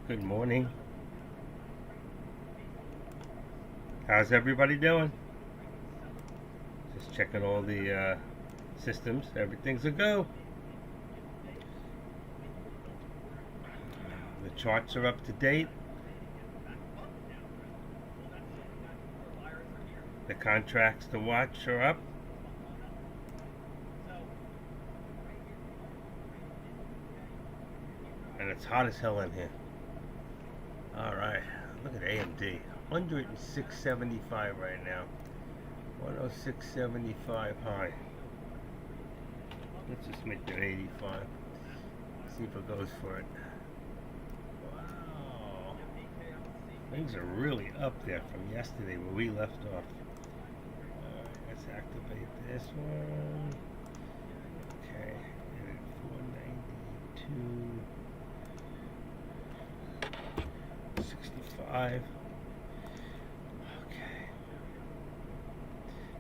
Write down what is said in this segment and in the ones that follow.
Good morning. How's everybody doing? Just checking all the systems. Everything's a go. The charts are up to date. The contracts to watch are up. And it's hot as hell in here. Alright, look at AMD. 106.75 right now. 106.75 high. Let's just make it 85. See if it goes for it. Wow. Things are really up there from yesterday where we left off. Alright, let's activate this one. Okay, and at 492.65. Okay.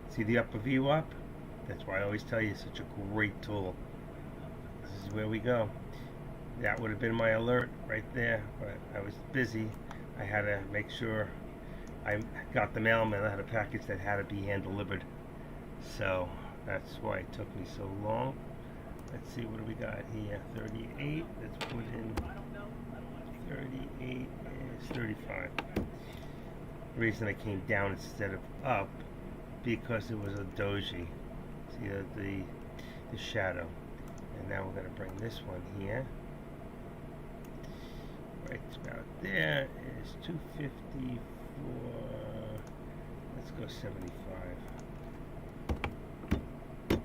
See the upper VWAP? That's why I always tell you it's such a great tool. This is where we go. That would have been my alert right there, but I was busy. I had to make sure I got the mailman. I had a package that had to be hand delivered. So that's why it took me so long. Let's see, what do we got here? 38. Let's put in 38 is 35. The reason I came down instead of up because it was a doji. See the shadow. And now we're going to bring this one here. Right about there is 254. Let's go 75. Okay,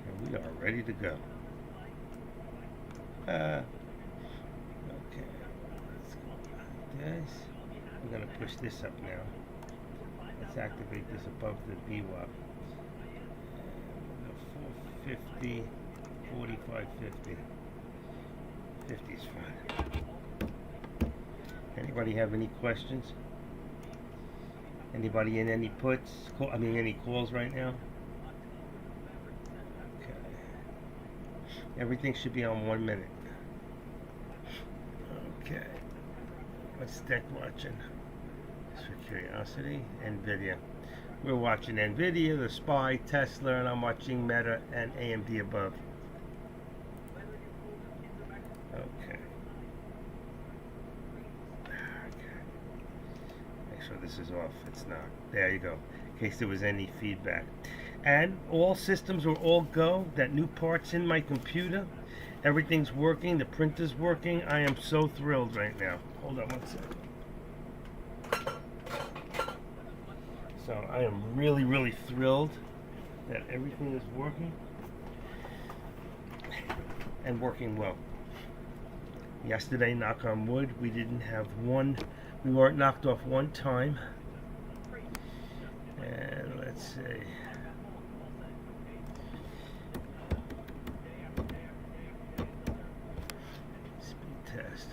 and we are ready to go. Okay, let's go like this. We're going to push this up now. Let's activate this above the VWAP. 450, 4550. 50 is fine. Anybody have any questions? Anybody in any puts? Any calls right now? Okay. Everything should be on 1 minute. Okay. What's Tech watching? Just for curiosity, NVIDIA. We're watching NVIDIA, the SPY, Tesla, and I'm watching Meta and AMD above. Okay. Make sure this is off. It's not. There you go. In case there was any feedback. And all systems are all go. That new part's in my computer. Everything's working. The printer's working. I am so thrilled right now. Hold on one second. So I am really, really thrilled that everything is working and working well. Yesterday, knock on wood, we weren't knocked off one time. And let's see. Speed test.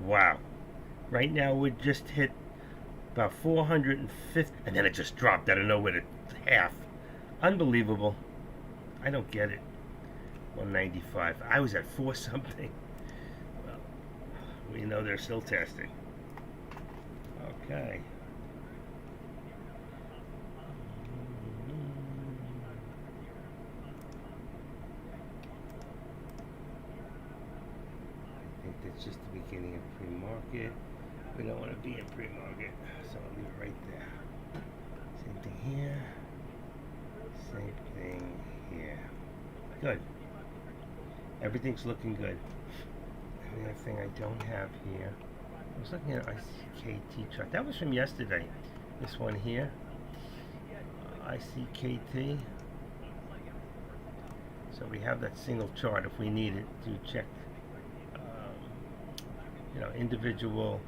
Wow. Right now we just hit about 450 and then it just dropped out of nowhere to half. Unbelievable. I don't get it. 195. I was at 4 something. Well, we know they're still testing. Okay. It's just the beginning of pre-market. We don't want to be in pre-market, so I'll leave it right there. Same thing here. Same thing here. Good. Everything's looking good. The other thing I don't have here, I was looking at ICKT chart. That was from yesterday. This one here, ICKT. So we have that single chart if we need it to check individual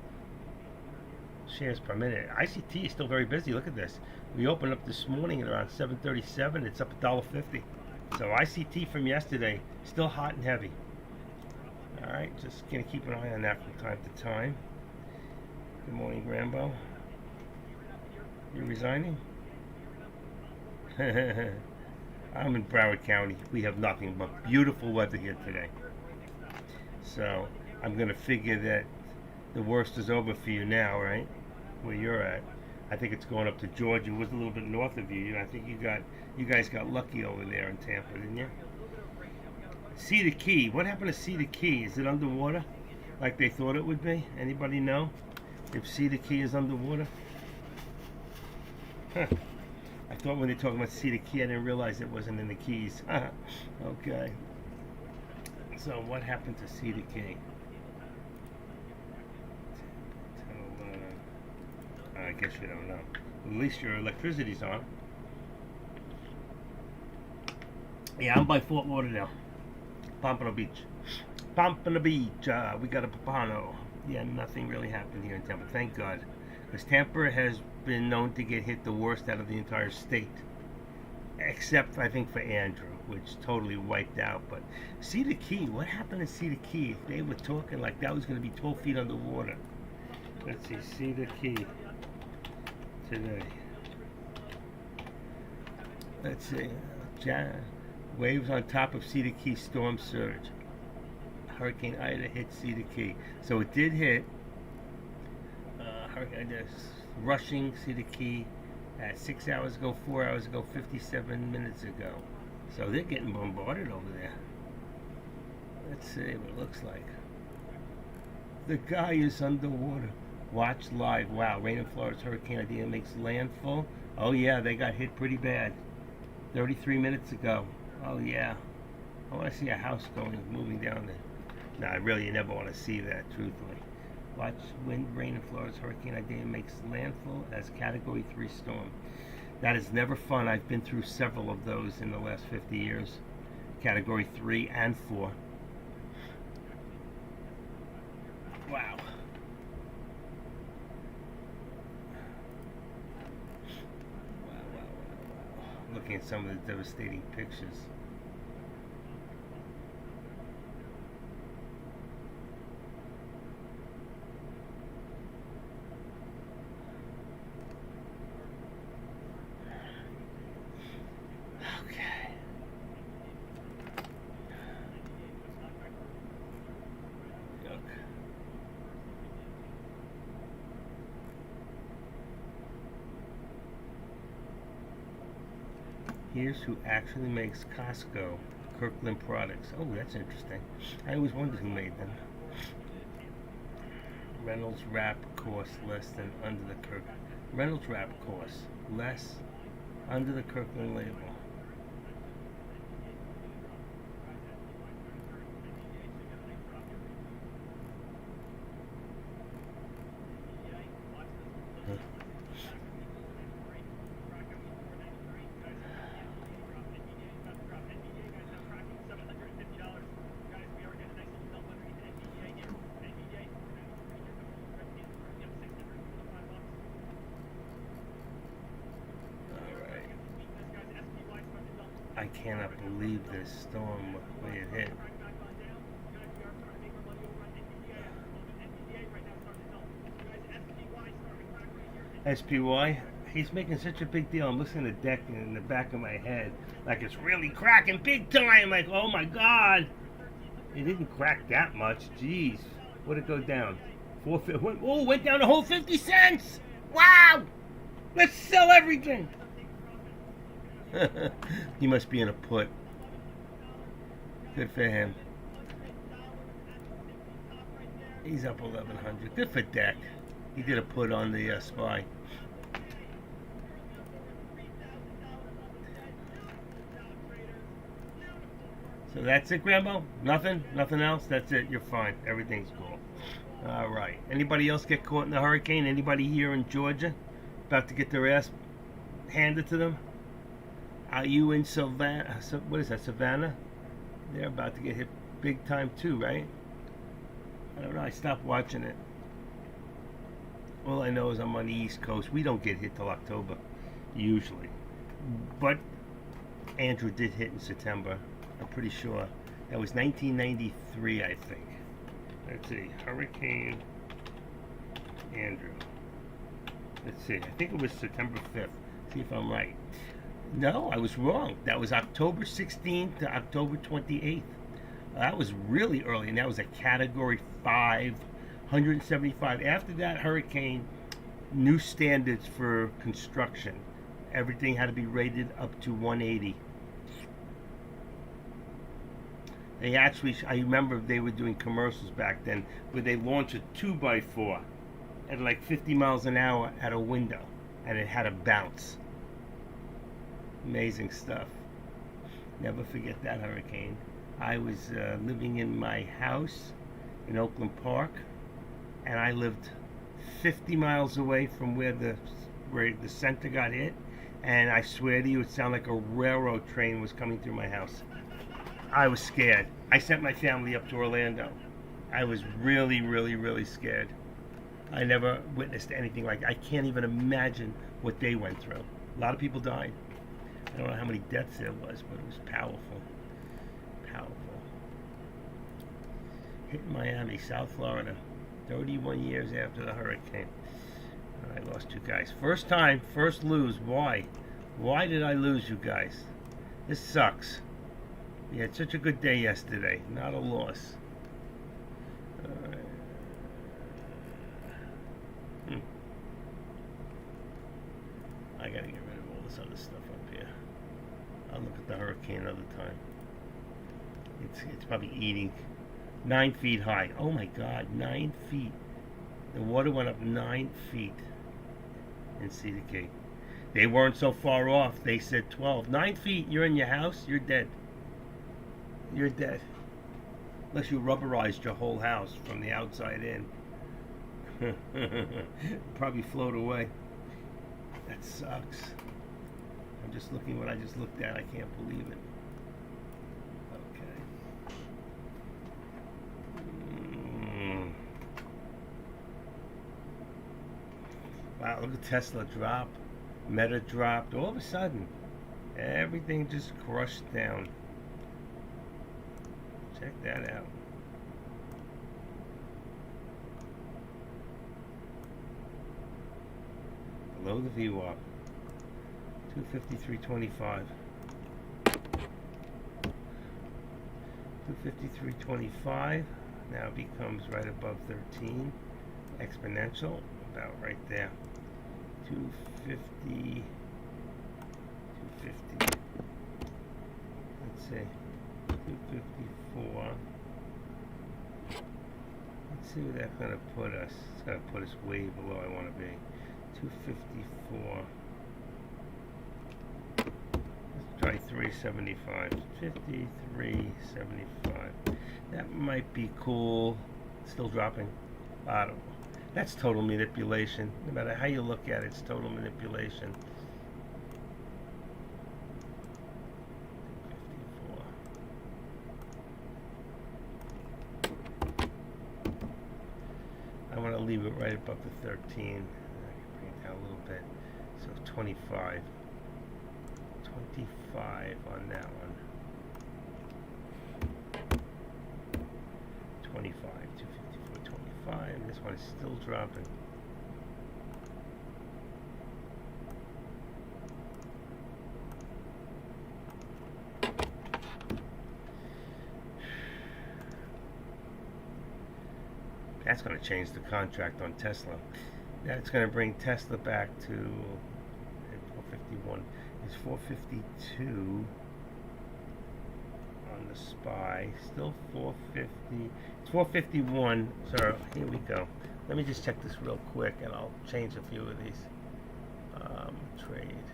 shares per minute. ICT is still very busy. Look at this. We opened up this morning at around 7:37. It's up $1.50. So ICT from yesterday still hot and heavy. All right, just gonna keep an eye on that from time to time. Good morning, Rambo. You resigning? I'm in Broward County. We have nothing but beautiful weather here today. So I'm gonna figure that the worst is over for you now, right? Where you're at. I think it's going up to Georgia. It was a little bit north of you. I think you guys got lucky over there in Tampa, didn't you? Cedar Key. What happened to Cedar Key? Is it underwater, like they thought it would be? Anybody know if Cedar Key is underwater? Huh. I thought when they talking about Cedar Key, I didn't realize it wasn't in the Keys. Okay. So what happened to Cedar Key? I guess you don't know. At least your electricity's on. Yeah, I'm by Fort Lauderdale. Pompano Beach. Pompano Beach. We got a Pompano. Yeah, nothing really happened here in Tampa. Thank God. Because Tampa has been known to get hit the worst out of the entire state. Except, I think, for Andrew, which totally wiped out. But Cedar Key, what happened to Cedar Key? They were talking like that was going to be 12 feet underwater. Let's see, Cedar Key today. Let's see. Waves on top of Cedar Key storm surge. Hurricane Ida hit Cedar Key. So it did hit. Hurricane Ida rushing Cedar Key at 6 hours ago, 4 hours ago, 57 minutes ago. So they're getting bombarded over there. Let's see what it looks like. The guy is underwater. Watch live. Wow, rain in Florida's Hurricane Ida makes landfall. Oh yeah, they got hit pretty bad. 33 minutes ago. Oh yeah. I want to see a house moving down there. No, you never want to see that, truthfully. Watch wind, rain in Florida's Hurricane Ida makes landfall as Category 3 storm. That is never fun. I've been through several of those in the last 50 years. Category 3 and 4. Wow. Looking at some of the devastating pictures. Okay. Look. Here's who actually makes Costco Kirkland products. Oh, that's interesting. I always wondered who made them. Reynolds Wrap cost less than under the Kirkland. Reynolds Wrap cost less under the Kirkland label. I cannot believe this storm, the way it hit. SPY, he's making such a big deal. I'm listening to Deck in the back of my head, like it's really cracking big time. Like, oh my God, it didn't crack that much. Jeez, what'd it go down? Went down a whole 50 cents. Wow, let's sell everything. He must be in a put. Good for him. He's up 1100. Good for Deck. He did a put on the SPY. So that's it, Grandma? Nothing else? That's it. You're fine. Everything's cool. All right. Anybody else get caught in the hurricane? Anybody here in Georgia about to get their ass handed to them? Are you in Savannah? What is that, Savannah? They're about to get hit big time too, right? I don't know. I stopped watching it. All I know is I'm on the East Coast. We don't get hit till October, usually. But Andrew did hit in September. I'm pretty sure. That was 1993, I think. Let's see, Hurricane Andrew. Let's see, I think it was September 5th. See if I'm right. No, I was wrong. That was October 16th to October 28th. That was really early, and that was a Category 5, 175. After that hurricane, new standards for construction. Everything had to be rated up to 180. They actually, I remember they were doing commercials back then where they launched a 2x4 at like 50 miles an hour at a window, and it had a bounce. Amazing stuff. Never forget that hurricane. I was living in my house in Oakland Park, and I lived 50 miles away from where the center got hit, and I swear to you, it sounded like a railroad train was coming through my house. I was scared. I sent my family up to Orlando. I was really, really, really scared. I never witnessed anything like that. I can't even imagine what they went through. A lot of people died. I don't know how many deaths there was, but it was powerful. Powerful. Hit Miami, South Florida, 31 years after the hurricane. I lost you guys. First time, first lose. Why? Why did I lose you guys? This sucks. You had such a good day yesterday. Not a loss. I gotta get rid of all this other stuff up here. I'll look at the hurricane another time. It's probably eating. 9 feet high. Oh my God, 9 feet. The water went up 9 feet in Cedar Key. They weren't so far off. They said 12. 9 feet, you're in your house, you're dead. You're dead. Unless you rubberized your whole house from the outside in. Probably float away. That sucks. I'm just looking what I just looked at. I can't believe it. Okay. Wow, look at Tesla drop. Meta dropped. All of a sudden, everything just crushed down. Check that out. Below the VWAP. 253.25. 253.25 now becomes right above 13. Exponential, about right there. 250. 250. Let's see. 254. Let's see where that's going to put us. It's going to put us way below I want to be. 254. Let's try 375. 53.75. That might be cool. Still dropping. I don't know. That's total manipulation. No matter how you look at it, it's total manipulation. 54. I want to leave it right above the 13. I can bring it down a little bit. So 25. 25 on that one. 25. 254.25. This one is still dropping. That's going to change the contract on Tesla. That's going to bring Tesla back to 451. It's 452 on the SPY. Still 450. It's 451. So here we go. Let me just check this real quick, and I'll change a few of these. Trade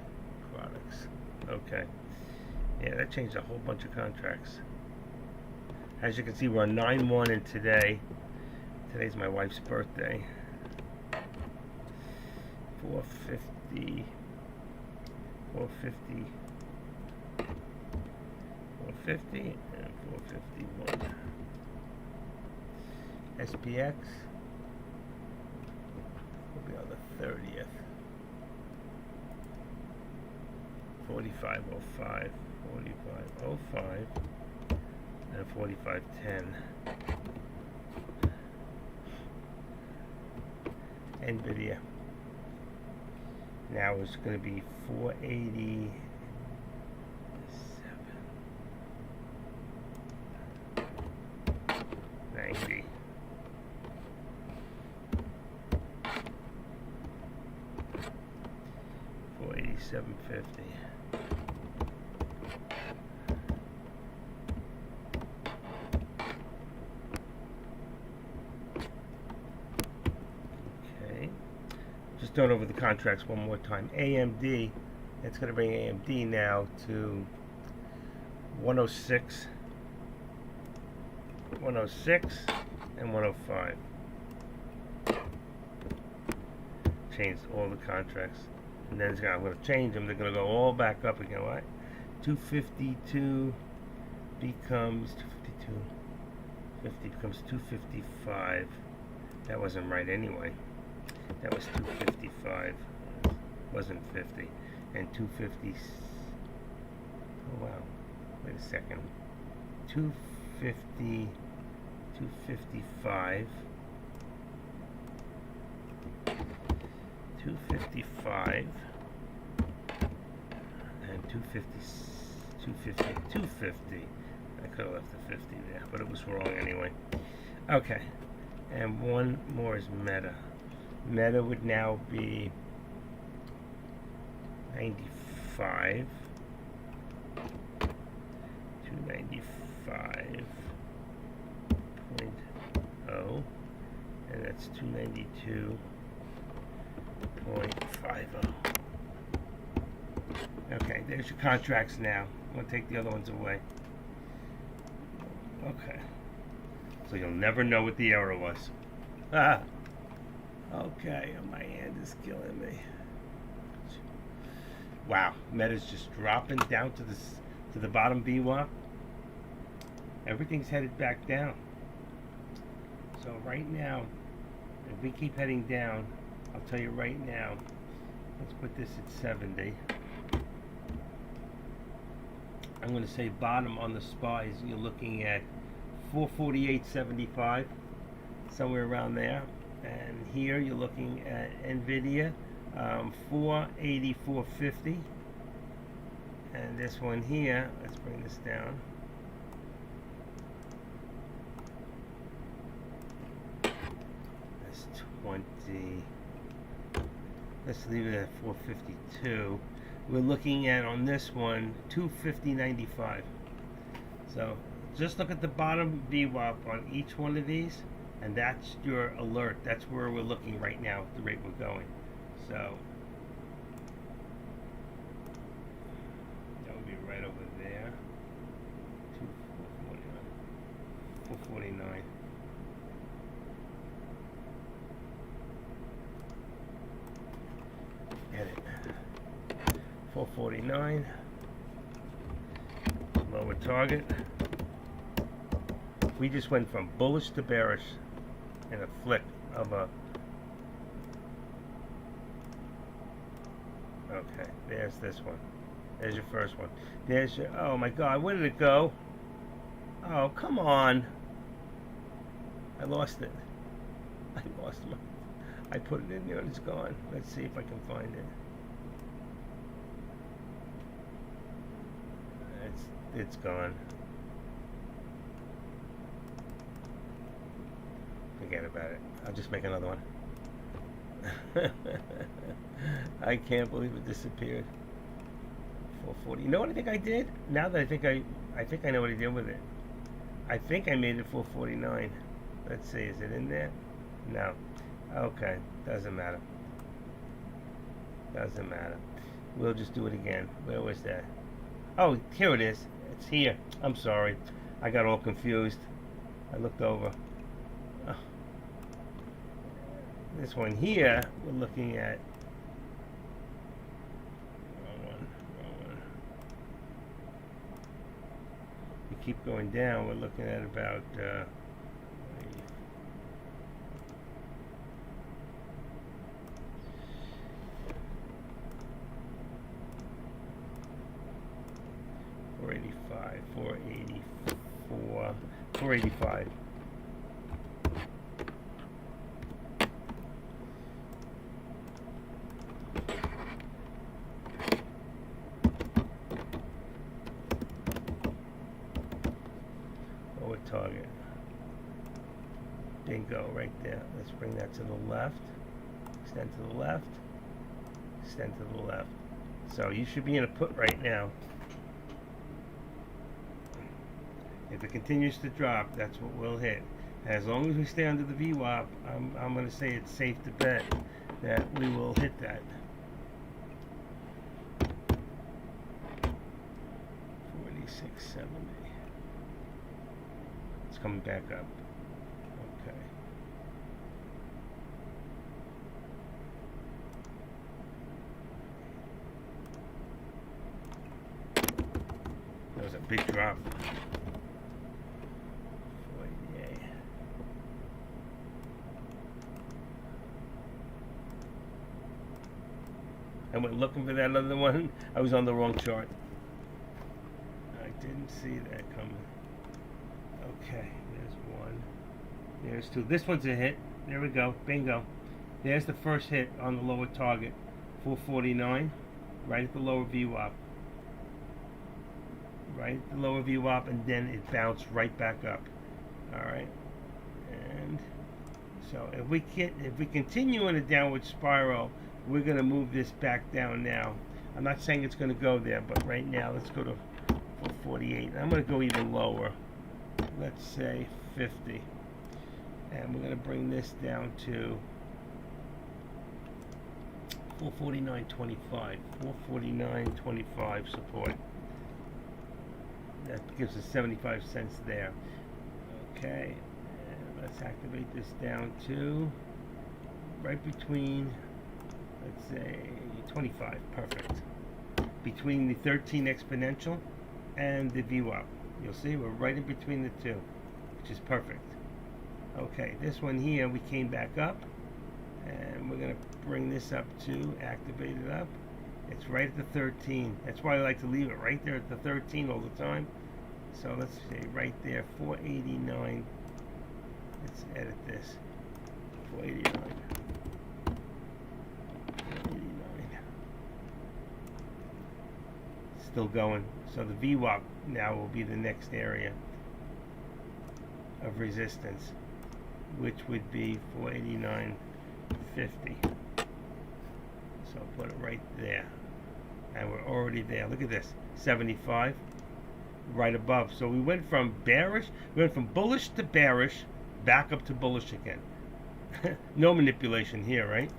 products. Okay. Yeah, that changed a whole bunch of contracts. As you can see, we're on 9/1, and today's my wife's birthday. 450, 450, 450, and 451. SPX will be on the 30th. 4505, 4505, and 4510. NVIDIA. Now it's going to be 487. 90. $487.50. Okay. Just going over the contracts one more time. AMD, it's going to bring AMD now to 106, 106, and 105. Changed all the contracts. And then I'm going to change them. They're going to go all back up again. What? 252 becomes 252. 50 becomes 255. That wasn't right anyway. That was 255. Wasn't 50. And 250. Oh wow. Wait a second. 250. 255. 255 and 250, 250. I could have left the 50 there, but it was wrong anyway. Okay, and one more is Meta. Meta would now be 95, 295.0, and that's 292.50. Okay, there's your contracts now. I'm going to take the other ones away. Okay. So you'll never know what the error was. Ah. Okay, my hand is killing me. Wow, Meta's just dropping down to the bottom VWAP. Everything's headed back down. So right now, if we keep heading down, I'll tell you right now, let's put this at 70. I'm going to say bottom on the SPYs, you're looking at 448.75, somewhere around there. And here you're looking at NVIDIA, 484.50. And this one here, let's bring this down. That's 20. Let's leave it at 452. We're looking at, on this one, 250.95. So just look at the bottom VWAP on each one of these, and that's your alert. That's where we're looking right now at the rate we're going. So that would be right over there. 449. Edit. 449. Lower target. We just went from bullish to bearish in a flick of a. Okay, there's this one. There's your first one. There's your. Oh my God, where did it go? Oh, come on. I lost it. I lost my. I put it in there and it's gone. Let's see if I can find it. It's gone. Forget about it. I'll just make another one. I can't believe it disappeared. 440. You know what I think I did? Now that I think I know what I did with it. I think I made it 449. Let's see, is it in there? No. Okay, doesn't matter. Doesn't matter. We'll just do it again. Where was that? Oh, here it is. It's here. I'm sorry. I got all confused. I looked over. Oh. This one here, we're looking at. Wrong one. We keep going down. We're looking at about. 484, 485. Bingo, right there. Let's bring that to the left. Extend to the left. Extend to the left. So you should be in a put right now. If it continues to drop, that's what we'll hit. As long as we stay under the VWAP, I'm going to say it's safe to bet that we will hit that. 46.70. It's coming back up. Okay. That was a big drop. 48. I went looking for that other one. I was on the wrong chart. I didn't see that coming. Okay, there's one. There's two. This one's a hit. There we go. Bingo. There's the first hit on the lower target. 449. Right at the lower VWAP. Right at the lower VWAP, and then it bounced right back up. Alright. And so if we continue in a downward spiral, we're going to move this back down now. I'm not saying it's going to go there, but right now let's go to 448. I'm going to go even lower. Let's say 50. And we're going to bring this down to 449.25. 449.25 support. That gives us 75 cents there. Okay. And let's activate this down to right between, let's say 25. Perfect. Between the 13 exponential and the VWAP. You'll see we're right in between the two, which is perfect. Okay, this one here we came back up, and we're going to bring this up to activate it up. It's right at the 13. That's why I like to leave it right there at the 13 all the time. So let's say right there, 489. Let's edit this. 489. 489. Still going. So the VWAP now will be the next area of resistance, which would be 489.50. So put it right there. And we're already there. Look at this. 75. Right above. So we went from bearish, we went from bullish to bearish, back up to bullish again. No manipulation here, right?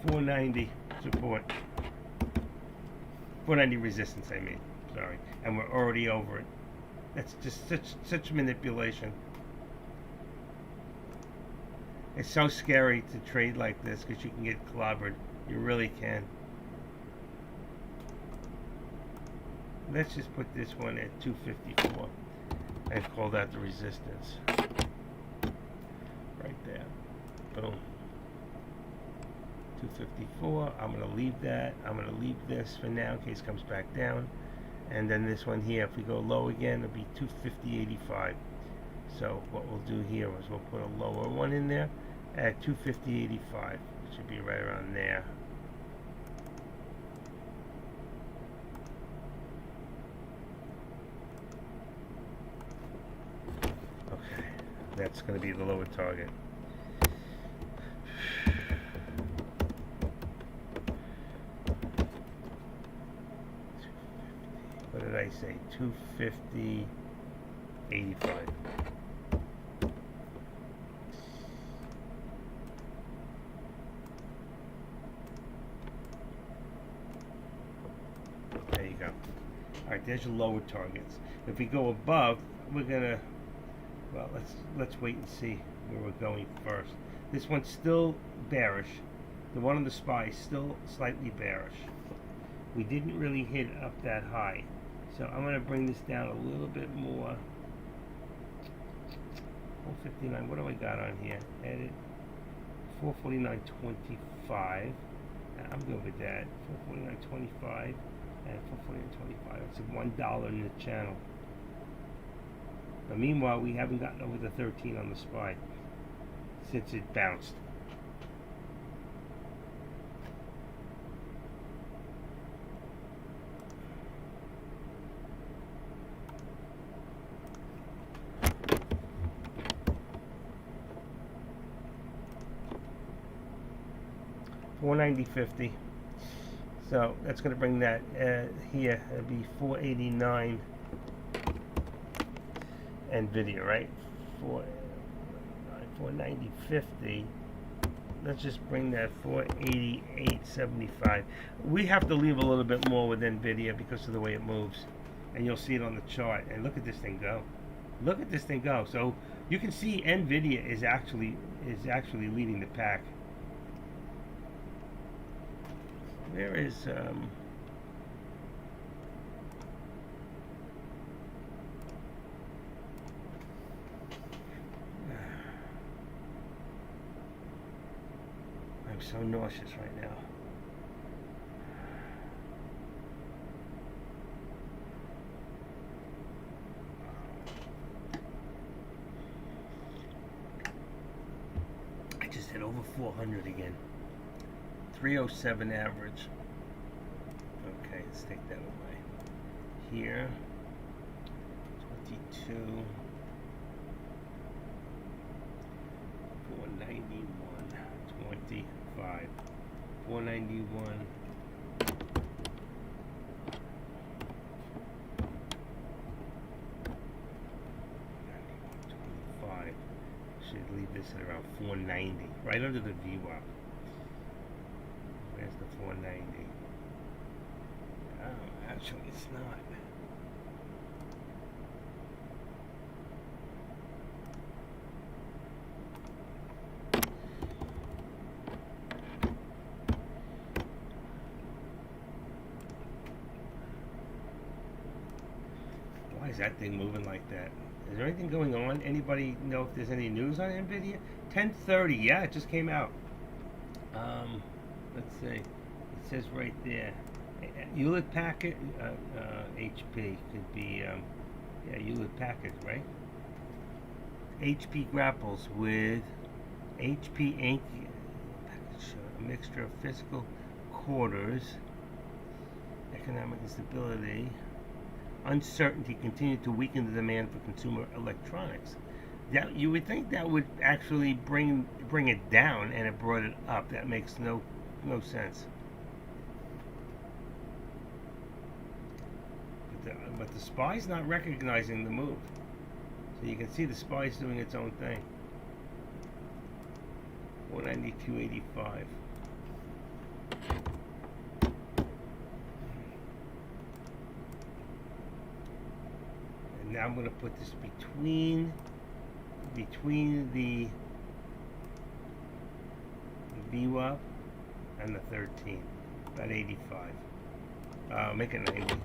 490 support. 490 resistance, I mean. Sorry. And we're already over it. That's just such manipulation. It's so scary to trade like this because you can get clobbered. You really can. Let's just put this one at 254 and call that the resistance. Right there. Boom. 254. I'm going to leave that. I'm going to leave this for now in case it comes back down. And then this one here, if we go low again, it'll be 250.85. So what we'll do here is we'll put a lower one in there at 250.85. It should be right around there. Okay, that's going to be the lower target. What did I say? 250.85. There you go. Alright, there's your lower targets. If we go above, we're gonna, well, let's wait and see where we're going first. This one's still bearish. The one on the SPY is still slightly bearish. We didn't really hit up that high. So I'm going to bring this down a little bit more. 459, what do I got on here? Edit. 449.25. I'm good with that. 449.25 and 449.25. It's $1 in the channel. But meanwhile, we haven't gotten over the 13 on the SPY since it bounced. 490.50. So that's going to bring that here. It'll be 489 NVIDIA, right? 490.50. Let's just bring that 488.75. We have to leave a little bit more with NVIDIA because of the way it moves, and you'll see it on the chart. And look at this thing go. Look at this thing go. So you can see NVIDIA is actually leading the pack. Where is I'm so nauseous right now. I just hit over 400 again. 307 average. Okay, let's take that away. Here, 22, 491, 25, 491. 25. Should leave this at around 490, right under the VWAP. Where's the 490? Oh, actually it's not. Why is that thing moving like that? Is there anything going on? Anybody know if there's any news on NVIDIA? 10:30, yeah, it just came out. Let's see. It says right there. Hewlett Packard, HP could be, yeah, Hewlett Packard, right? HP grapples with HP Inc. A mixture of fiscal quarters, economic instability, uncertainty continued to weaken the demand for consumer electronics. That you would think that would actually bring it down, and it brought it up. That makes no sense. But the SPY's not recognizing the move. So you can see the SPY's doing its own thing. 492.85. And now I'm going to put this between the VWAP and the 13, about 85. Make it 90.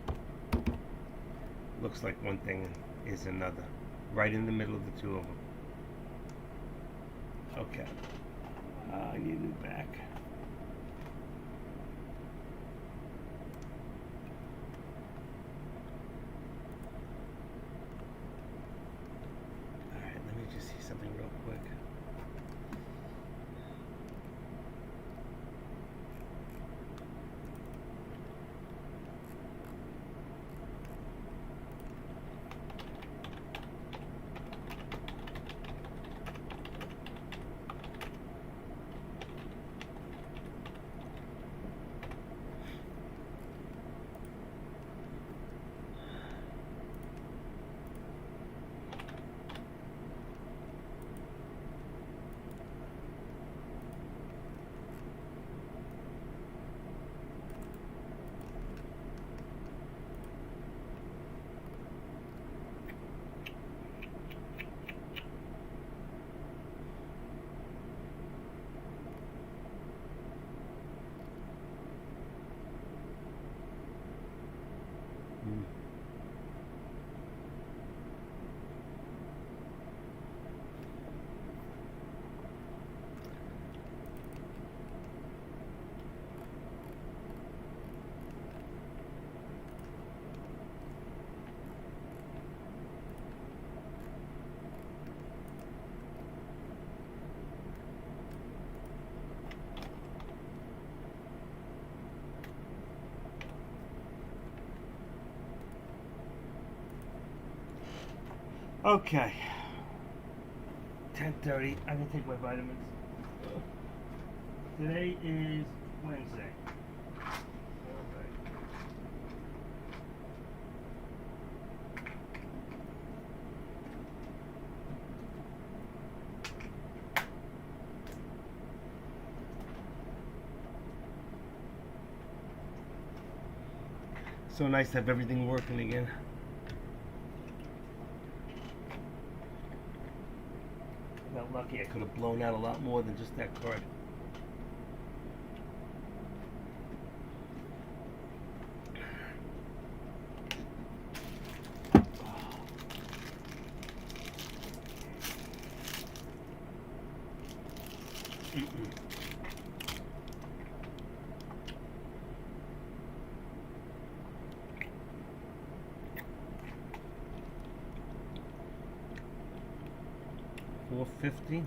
Looks like one thing is another, right in the middle of the two of them. Okay, I need a new back. All right, let me just see something real quick. Okay. 10:30. I'm gonna take my vitamins. Today is Wednesday. Alright. So nice to have everything working again. I got lucky. I could have blown out a lot more than just that card. $4.50,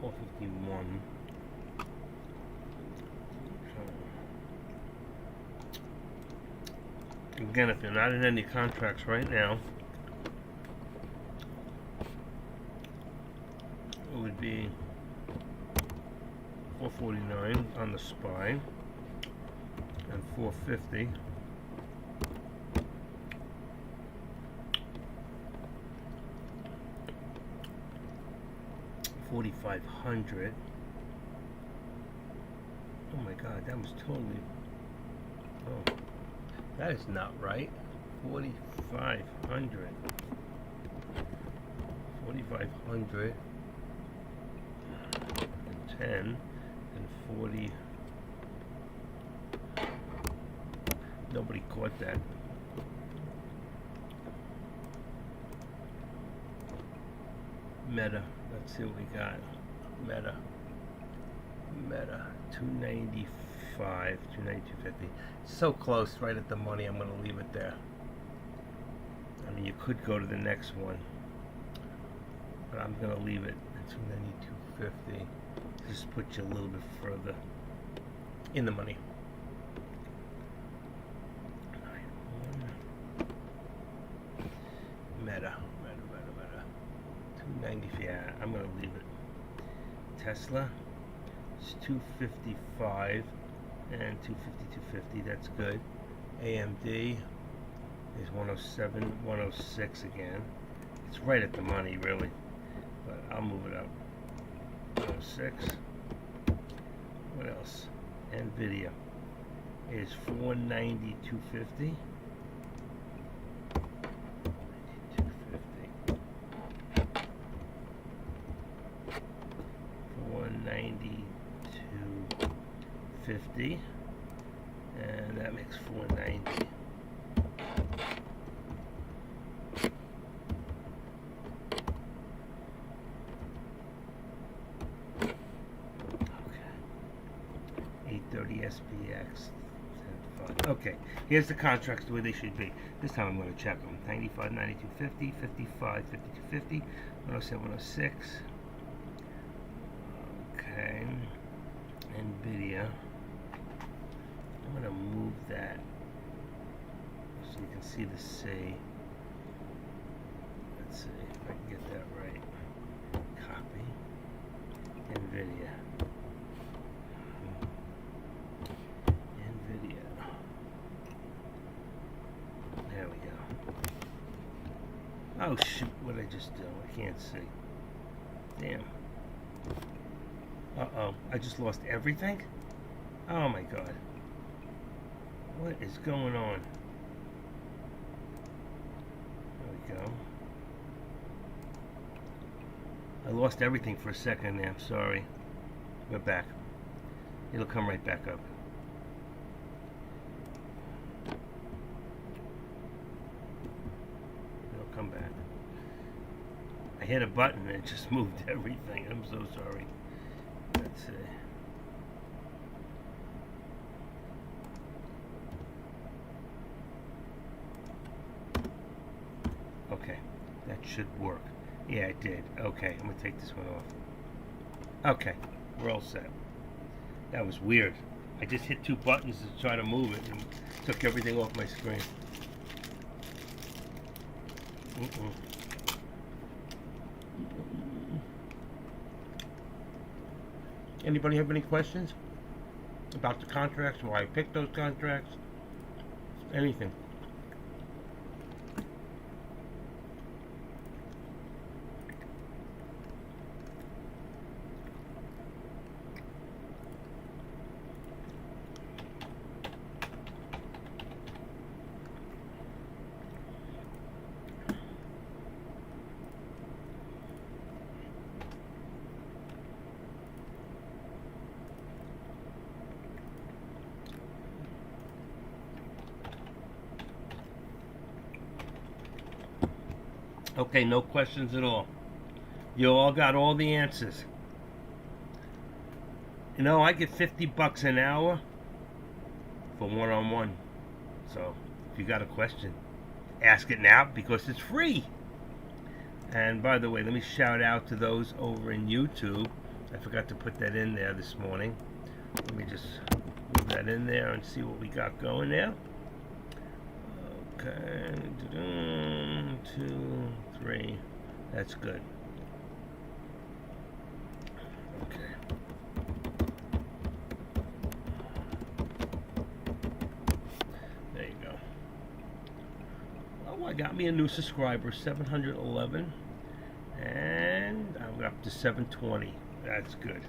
$4.51. Again, if you're not in any contracts right now, it would be $4.49 on the SPY and $4.50. $4,500. Oh my God, that was totally. Oh, that is not right. 4,500. 4,500 and 10 and 40. Nobody caught that. Meta. Let's see what we got. Meta 295, 292.50. So close, right at the money. I'm going to leave it there. I mean, you could go to the next one, but I'm going to leave it at 292.50. Just put you a little bit further in the money. Meta. 290. Yeah, I'm going to leave it. Tesla is 255 and 250, 250. That's good. AMD is 107, 106 again. It's right at the money, really, but I'll move it up. 106. What else? Nvidia is 490, 250. 492.50, and that makes 490. Okay. 830 SPX. Okay, here's the contracts the way they should be. This time I'm going to check them. 95, 92.50, 55, 52.50, 107, 106. Okay, Nvidia. I'm going to move that so you can see the C. Let's see if I can get that right. Copy. Nvidia. Nvidia. There we go. Oh shoot, what did I just do? I can't see. Damn. Uh-oh, I just lost everything? Oh my God. What is going on? There we go. I lost everything for a second there, I'm sorry. We're back. It'll come right back up. It'll come back. I hit a button and it just moved everything. I'm so sorry. Let's see. Okay, that should work. Yeah, it did. Okay, I'm gonna take this one off. Okay, we're all set. That was weird. I just hit two buttons to try to move it and took everything off my screen. Anybody have any questions? about the contracts, why I picked those contracts, anything. Okay, no questions at all. You all got all the answers. You know, I get $50 an hour for one-on-one. So, if you got a question, ask it now because it's free. And by the way, let me shout out to those over in YouTube. I forgot to put that in there this morning. Let me just move that in there and see what we got going there. Okay, 2, 3. That's good. Okay. There you go. Oh, I got me a new subscriber, 711, and I'm up to 720. That's good.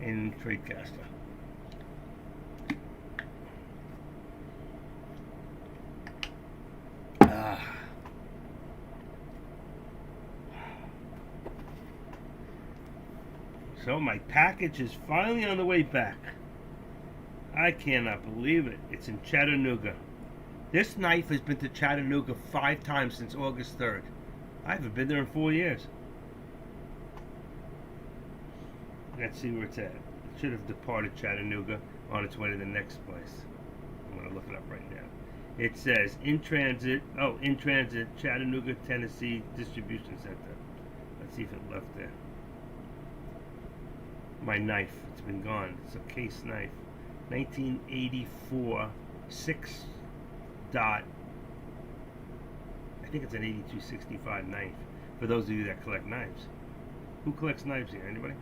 In Tradecaster. So my package is finally on the way back. I cannot believe it. It's in Chattanooga. This knife has been to Chattanooga 5 times since August 3rd. I haven't been there in 4 years. Let's see where it's at. It should have departed Chattanooga on its way to the next place. I'm going to look it up right now. It says in transit Chattanooga, Tennessee Distribution Center. Let's see if it left there. My knife, it's been gone. It's a case knife. 1984 6 dot. I think it's an 8265 knife. For those of you that collect knives. Who collects knives here? Anybody?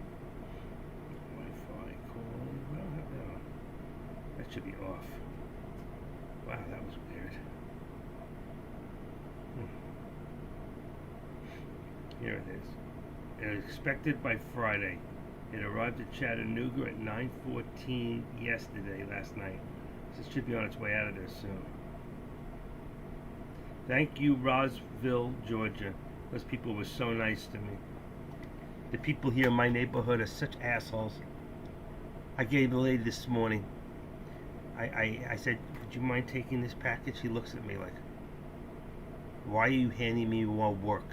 Wi-Fi call. Well, that should be off. Wow, that was weird. Here it is. It is expected by Friday. It arrived at Chattanooga at 9:14 yesterday, last night. So it should be on its way out of there soon. Thank you, Roseville, Georgia. Those people were so nice to me. The people here in my neighborhood are such assholes. I gave the lady this morning. I said, would you mind taking this package? She looks at me like, why are you handing me more work?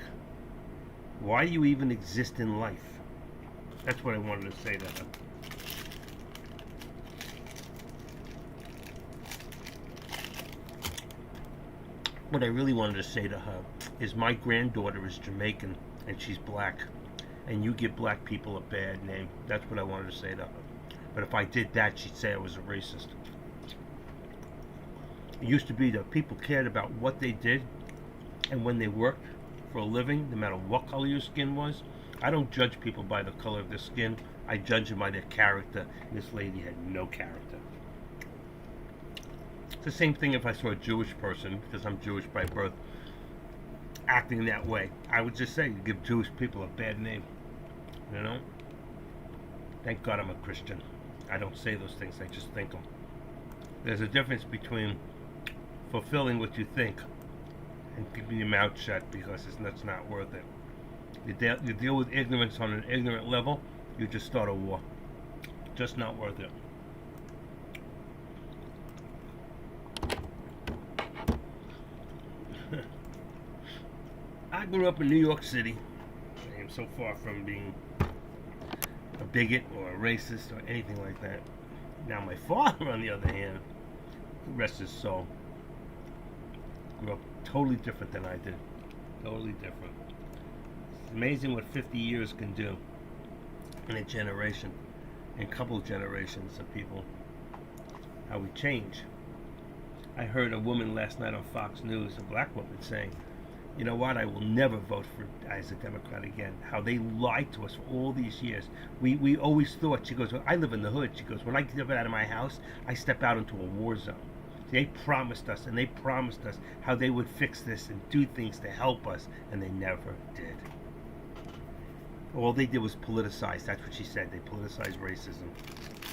Why do you even exist in life? That's what I wanted to say to her. What I really wanted to say to her is my granddaughter is Jamaican and she's black. And you give black people a bad name. That's what I wanted to say to her. But if I did that, she'd say I was a racist. It used to be that people cared about what they did and when they worked for a living, no matter what color your skin was. I don't judge people by the color of their skin. I judge them by their character. And this lady had no character. It's the same thing if I saw a Jewish person, because I'm Jewish by birth, acting that way. I would just say, you give Jewish people a bad name. You know? Thank God I'm a Christian. I don't say those things, I just think them. There's a difference between fulfilling what you think and keeping your mouth shut, because that's not worth it. You deal with ignorance on an ignorant level, you just start a war. Just not worth it. I grew up in New York City. I am so far from being a bigot or a racist or anything like that. Now my father, on the other hand, rest his soul, grew up totally different than I did. Totally different. It's amazing what 50 years can do in a generation, in a couple of generations of people, how we change. I heard a woman last night on Fox News, a black woman, saying, You know what? I will never vote for as a Democrat again. How they lied to us for all these years. We always thought, she goes, well, I live in the hood. She goes, when I get out of my house, I step out into a war zone. They promised us, and they promised us how they would fix this and do things to help us, and they never did. All they did was politicize. That's what she said. They politicized racism.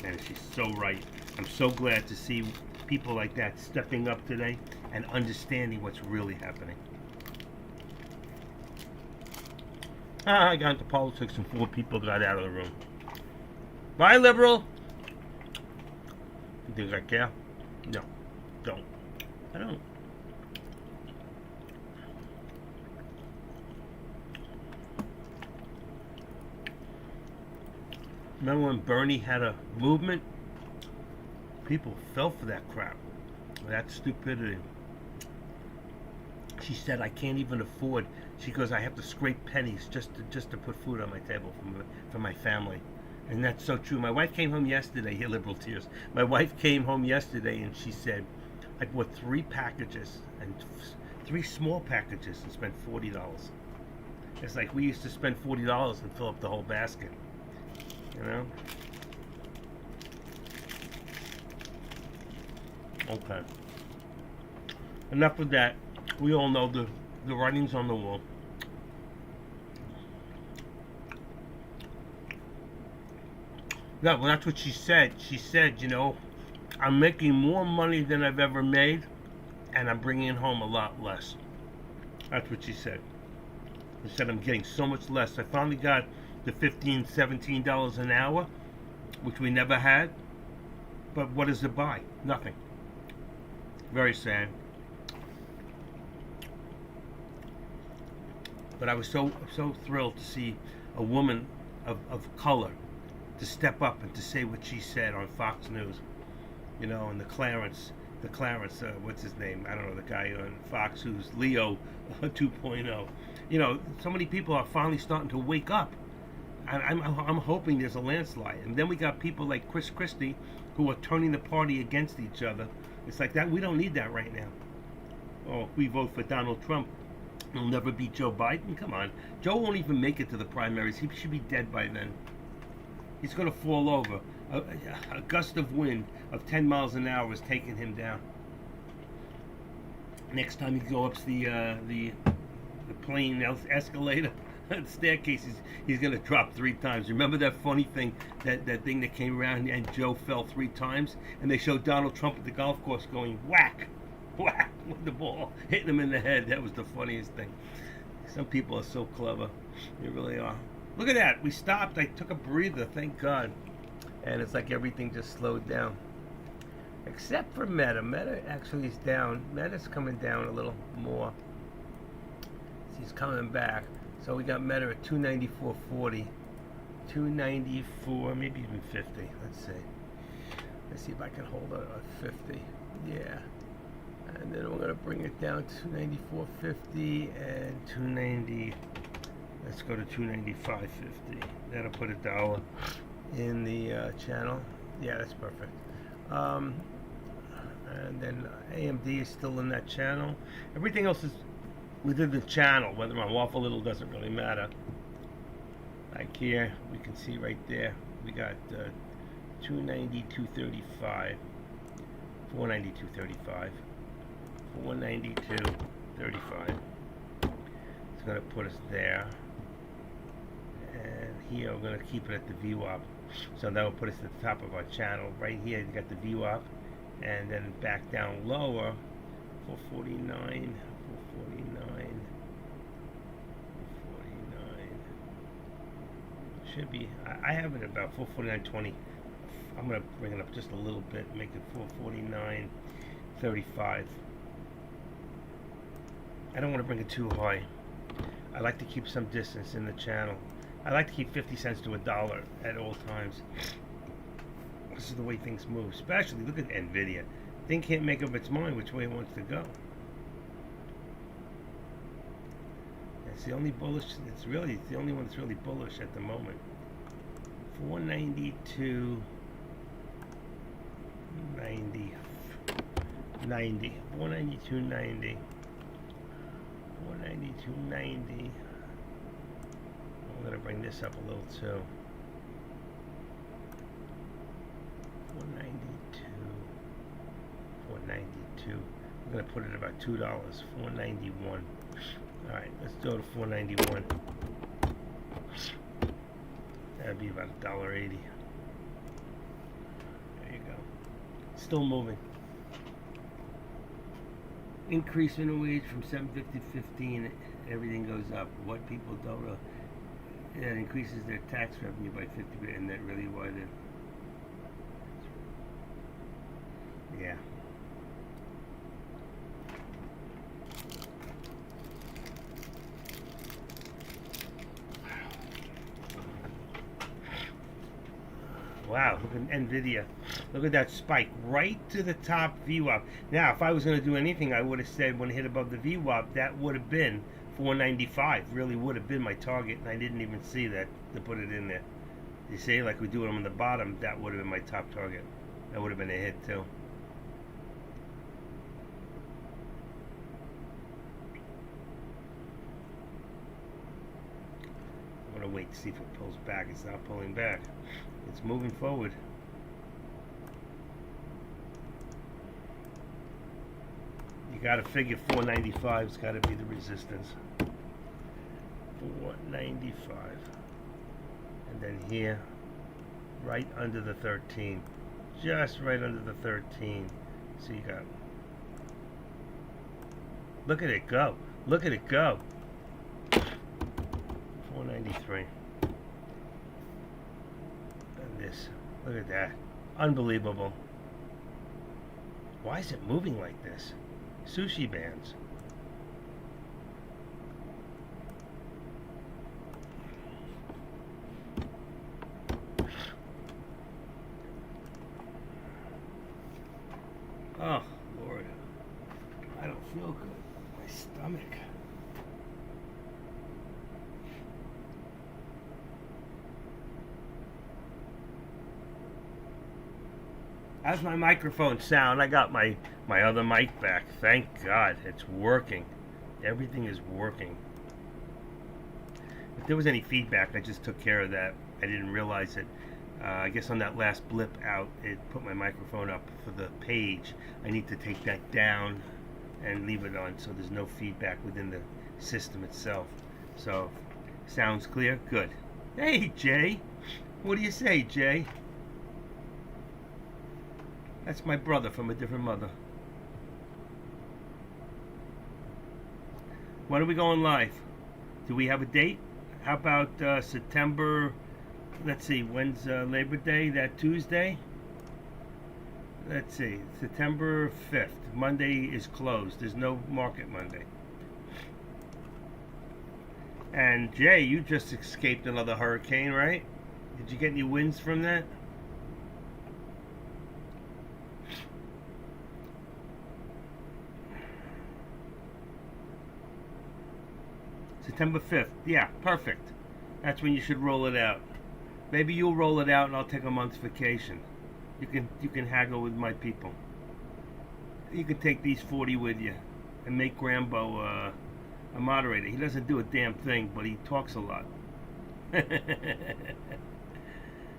And she's so right. I'm so glad to see people like that stepping up today and understanding what's really happening. I got into politics and 4 people got out of the room. Bye, liberal. You think I care? No, don't. I don't. Remember when Bernie had a movement? People fell for that crap, that stupidity. She said, I can't even afford. She goes, I have to scrape pennies just to put food on my table for my family. And that's so true. My wife came home yesterday. Here, liberal tears. My wife came home yesterday and she said, I bought 3 packages and 3 small packages and spent $40. It's like we used to spend $40 and fill up the whole basket. You know? Okay. Enough of that. We all know the writing's on the wall. Yeah, well, that's what she said. She said, you know, I'm making more money than I've ever made, and I'm bringing home a lot less. That's what she said. She said, I'm getting so much less. I finally got the $15, $17 an hour, which we never had. But what does it buy? Nothing. Very sad. But I was so thrilled to see a woman of color to step up and to say what she said on Fox News. You know, and the Clarence, what's his name? I don't know, the guy on Fox who's Leo 2.0. You know, so many people are finally starting to wake up. I'm hoping there's a landslide. And then we got people like Chris Christie who are turning the party against each other. It's like that. We don't need that right now. Oh, if we vote for Donald Trump, he'll never beat Joe Biden. Come on. Joe won't even make it to the primaries. He should be dead by then. He's going to fall over. A gust of wind of 10 miles an hour is taking him down. Next time you go up the plane escalator, the staircase, he's going to drop 3 times. Remember that funny thing, that thing that came around and Joe fell 3 times? And they showed Donald Trump at the golf course going whack, whack with the ball, hitting him in the head. That was the funniest thing. Some people are so clever. They really are. Look at that. We stopped. I took a breather, thank God. And it's like everything just slowed down. Except for Meta. Meta actually is down. Meta's coming down a little more. He's coming back. So we got Meta at 294.40. 294, maybe even 50. Let's see. Let's see if I can hold a 50. Yeah. And then we're going to bring it down to 294.50 and 290. Let's go to 295.50. That'll put $1 in the channel. Yeah, that's perfect. And then AMD is still in that channel. Everything else is within the channel. Whether I'm off a little doesn't really matter. Like here, we can see right there. We got 292.35, 492.35, 492.35. It's going to put us there. And here we're going to keep it at the VWAP. So that will put us at the top of our channel. Right here you got the VWAP. And then back down lower, 449, 449, 449. Should be, I have it about 449.20. I'm going to bring it up just a little bit, make it 449.35. I don't want to bring it too high. I like to keep some distance in the channel. I like to keep 50 cents to $1 at all times. This is the way things move. Especially, look at NVIDIA. Thing can't make up its mind which way it wants to go. It's the only bullish. It's the only one that's really bullish at the moment. 492, 90, 492.90, 492.90. 92.90. I'm gonna bring this up a little too. 492. 492. I'm gonna put it about $2. 491. All right, let's go to 491. That'd be about $1.80. There you go. Still moving. Increase minimum wage from 7.50 to 15. Everything goes up. What people don't know, it increases their tax revenue by 50%, and that really why they. Yeah. Wow, look at NVIDIA. Look at that spike right to the top VWAP. Now, if I was going to do anything, I would have said when it hit above the VWAP, that would have been 495. Really would have been my target, and I didn't even see that to put it in there. You see, like we do it on the bottom, that would have been my top target. That would have been a hit, too. I'm going to wait to see if it pulls back. It's not pulling back. It's moving forward. You got to figure 495's got to be the resistance. 495. And then here, right under the 13. Just right under the 13. So you got. Look at it go. Look at it go. 493. This. Look at that. Unbelievable. Why is it moving like this? Sushi bands. Oh, Lord. I don't feel good. My stomach. How's my microphone sound? I got my other mic back. Thank God. It's working. Everything is working. If there was any feedback, I just took care of that. I didn't realize it. I guess on that last blip out, it put my microphone up for the page. I need to take that down and leave it on so there's no feedback within the system itself. So, sounds clear? Good. Hey, Jay. What do you say, Jay? That's my brother from a different mother. When are we going live? Do we have a date? How about September, let's see, when's Labor Day? That Tuesday? Let's see, September 5th. Monday is closed. There's no market Monday. And Jay, you just escaped another hurricane, right? Did you get any winds from that? September 5th. Yeah, perfect. That's when you should roll it out. Maybe you'll roll it out and I'll take a month's vacation. You can haggle with my people. You can take these 40 with you and make Grambo a moderator. He doesn't do a damn thing, but he talks a lot.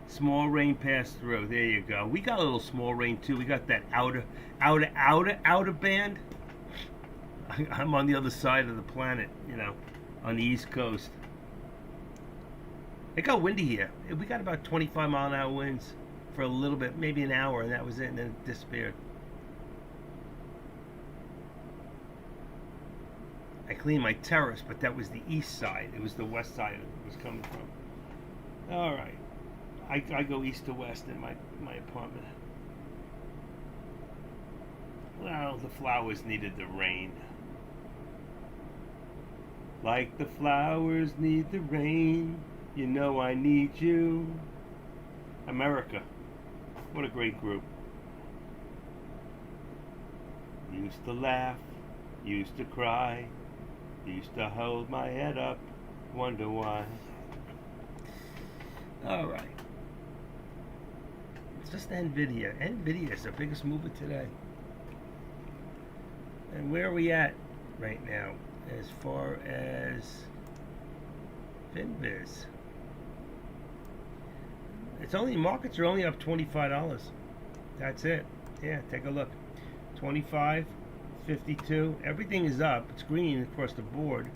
Small rain passed through. There you go. We got a little small rain too. We got that outer band. I'm on the other side of the planet, you know, on the East Coast. It got windy here. We got about 25-mile-an-hour winds for a little bit, maybe an hour, and that was it, and then it disappeared. I cleaned my terrace, but that was the east side. It was the west side it was coming from. All right. I go east to west in my apartment. Well, the flowers needed the rain. Like the flowers need the rain, you know I need you. America. What a great group. Used to laugh, used to cry, used to hold my head up, wonder why. Alright. It's just NVIDIA. NVIDIA is the biggest mover today. And where are we at right now? as far as FinViz, it's only markets are only up $25. That's it. Yeah, take a look. 25, 52. Everything is up. It's green across the board.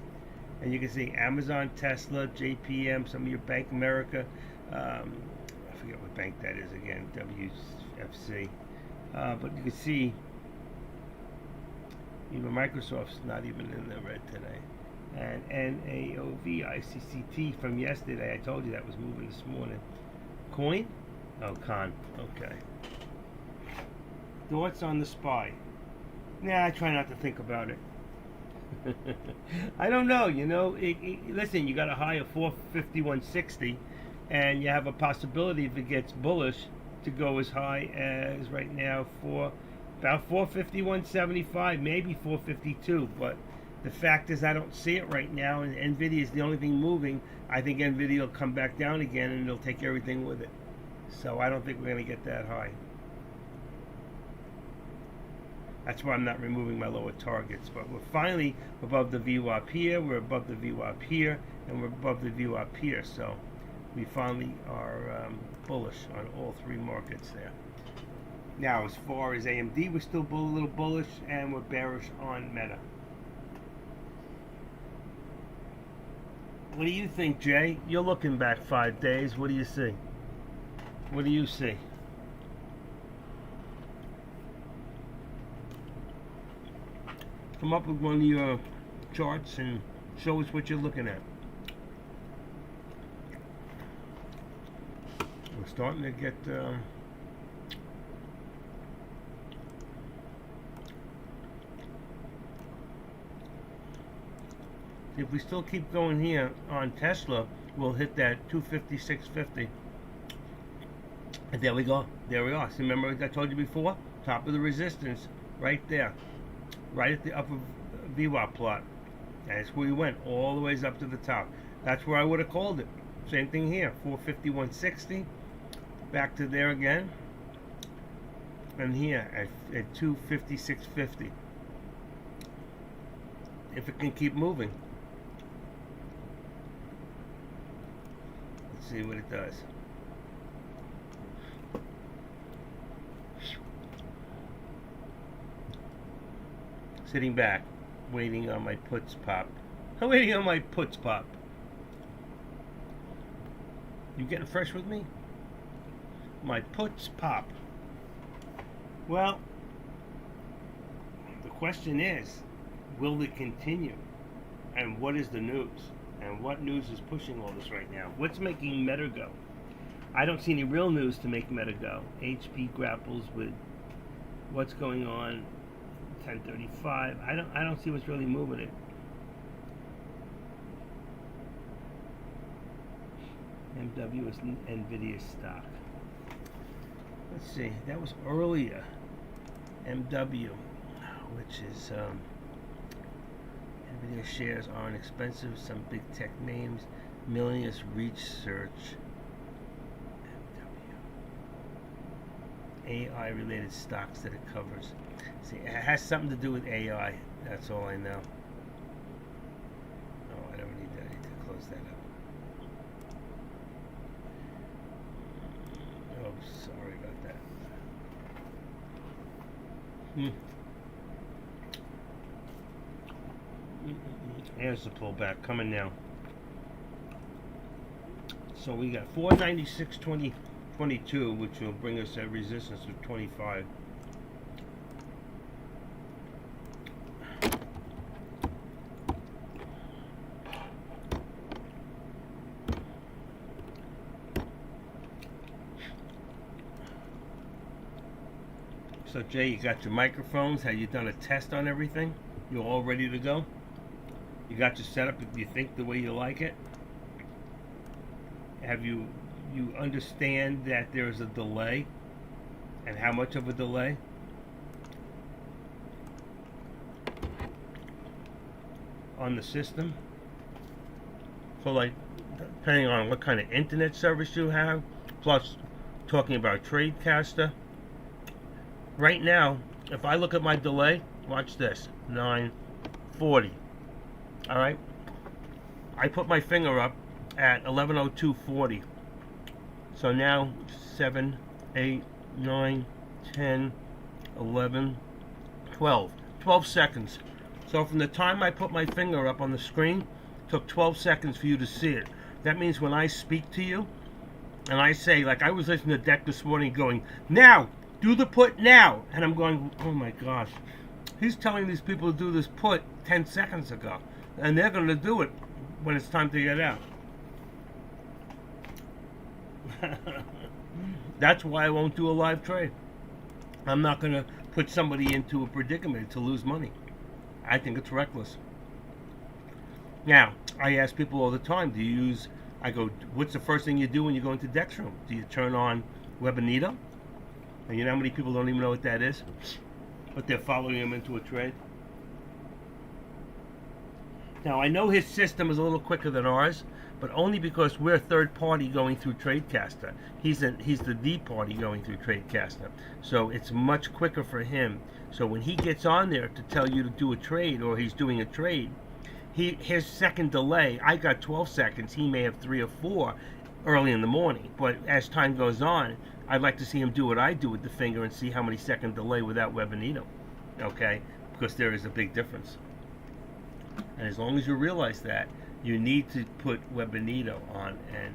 And you can see Amazon, Tesla, JPM, some of your Bank America. I forget what bank that is again. WFC. But you can see even Microsoft's not even in the red today. And NAOV, ICCT from yesterday. I told you that was moving this morning. Coin? Oh, con. Okay. Thoughts on the SPY? Nah, I try not to think about it. I don't know, listen, you got a high of 451.60, and you have a possibility if it gets bullish to go as high as right now for about 451.75, maybe 452, but the fact is I don't see it right now, and NVIDIA is the only thing moving. I think NVIDIA will come back down again, and it'll take everything with it. So I don't think we're going to get that high. That's why I'm not removing my lower targets. But we're finally above the VWAP here, we're above the VWAP here, and we're above the VWAP here. So we finally are bullish on all three markets there. Now, as far as AMD, we're still a little bullish, and we're bearish on Meta. What do you think, Jay? You're looking back 5 days. What do you see? What do you see? Come up with one of your charts and show us what you're looking at. We're starting to get if we still keep going here on Tesla, we'll hit that 256.50. And there we go. There we are. See, remember I told you before? Top of the resistance right there. Right at the upper VWAP plot. That's where we went, all the ways up to the top. That's where I would have called it. Same thing here, 451.60. Back to there again. And here at 256.50. If it can keep moving. Let's see what it does. Sitting back, waiting on my puts pop. I'm waiting on my puts pop. You getting fresh with me? My puts pop. Well, the question is, will it continue? And what is the news? And what news is pushing all this right now? What's making Meta go? I don't see any real news to make Meta go. HP grapples with what's going on. 1035. I don't see what's really moving it. MW is NVIDIA stock. Let's see. That was earlier. MW, which is NVIDIA shares aren't expensive. Some big tech names. Millions research. AI related stocks that it covers. See, it has something to do with AI. That's all I know. Oh, I don't need that. I need to close that up. Oh, sorry about that. Here's the pullback coming now. So we got 496.22, which will bring us at resistance of 25. So Jay, you got your microphones. Have you done a test on everything? You're all ready to go? You got your setup, if you think the way you like it? Have you understand that there is a delay? And how much of a delay? On the system? So like, depending on what kind of internet service you have, plus talking about Tradecaster. Right now, if I look at my delay, watch this, 9:40. All right. I put my finger up at 11:02:40. So now 7, 8, 9, 10, 11, 12. 12 seconds. So from the time I put my finger up on the screen, it took 12 seconds for you to see it. That means when I speak to you, and I say, like I was listening to Deck this morning going, now, do the put now. And I'm going, oh my gosh. He's telling these people to do this put 10 seconds ago. And they're going to do it when it's time to get out. That's why I won't do a live trade. I'm not going to put somebody into a predicament to lose money. I think it's reckless. Now, I ask people all the time, I go, what's the first thing you do when you go into Dexroom? Do you turn on Webinito? And you know how many people don't even know what that is? But they're following him into a trade. Now, I know his system is a little quicker than ours, but only because we're third party going through TradeCaster. He's the party going through TradeCaster. So it's much quicker for him. So when he gets on there to tell you to do a trade, or he's doing a trade, his second delay, I got 12 seconds, he may have 3 or 4 early in the morning. But as time goes on, I'd like to see him do what I do with the finger and see how many second delay without Webinito. Okay? Because there is a big difference. And as long as you realize that, you need to put Webinito on and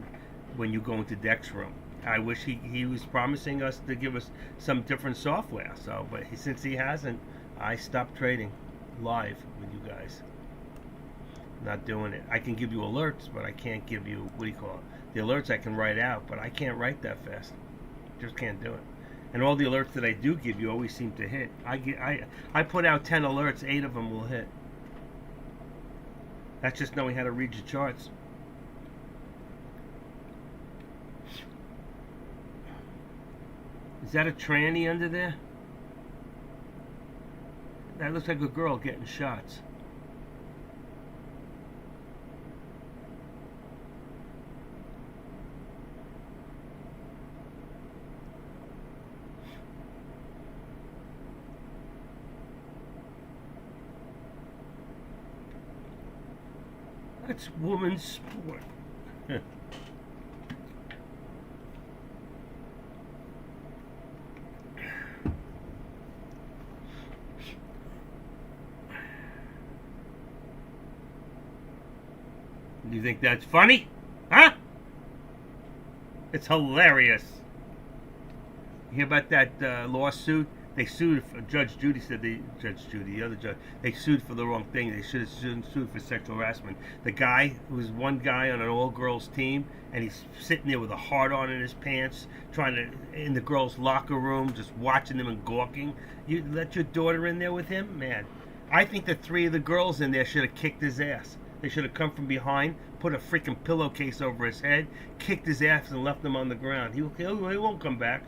when you go into Dexroom. I wish he was promising us to give us some different software. So, but since he hasn't, I stopped trading live with you guys. Not doing it. I can give you alerts, but I can't give you, what do you call it? The alerts I can write out, but I can't write that fast. Just can't do it. And all the alerts that I do give you always seem to hit. I put out 10 alerts, 8 of them will hit. That's just knowing how to read your charts. Is that a tranny under there? That looks like a girl getting shots. That's woman's sport. Do you think that's funny? Huh? It's hilarious. You hear about that lawsuit? They sued, Judge Judy said, the other judge, they sued for the wrong thing. They should have sued for sexual harassment. The guy, who was one guy on an all-girls team, and he's sitting there with a heart-on in his pants, in the girls' locker room, just watching them and gawking. You let your daughter in there with him? Man, I think the 3 of the girls in there should have kicked his ass. They should have come from behind, put a freaking pillowcase over his head, kicked his ass, and left him on the ground. He won't come back.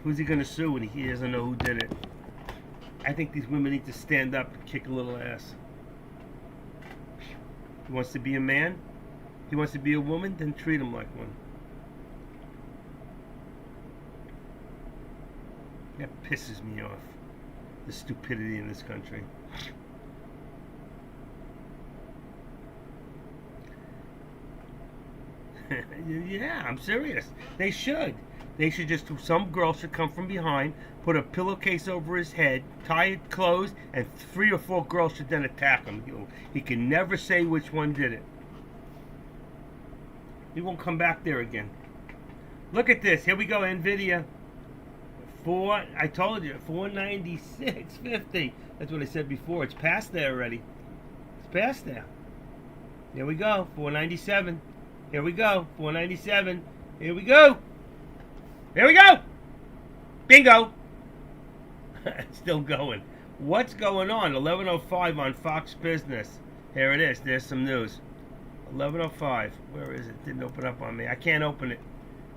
Who's he going to sue when he doesn't know who did it? I think these women need to stand up and kick a little ass. He wants to be a man? He wants to be a woman? Then treat him like one. That pisses me off. The stupidity in this country. Yeah, I'm serious. They should. They should just, some girl should come from behind, put a pillowcase over his head, tie it closed, and 3 or 4 girls should then attack him. He can never say which one did it. He won't come back there again. Look at this. Here we go, NVIDIA. I told you, 496.50. That's what I said before. It's past there already. It's past there. Here we go, 497. Here we go, 497. Here we go. Here we go! Bingo! Still going. What's going on? 11:05 on Fox Business. Here it is. There's some news. 11:05. Where is it? Didn't open up on me. I can't open it.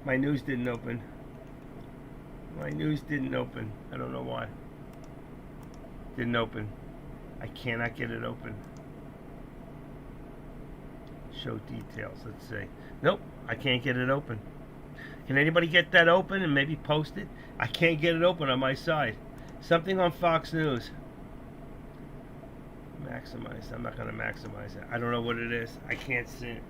My news didn't open. My news didn't open. I don't know why. Didn't open. I cannot get it open. Show details. Let's see. Nope. I can't get it open. Can anybody get that open and maybe post it? I can't get it open on my side. Something on Fox News. Maximize. I'm not going to maximize it. I don't know what it is. I can't see it.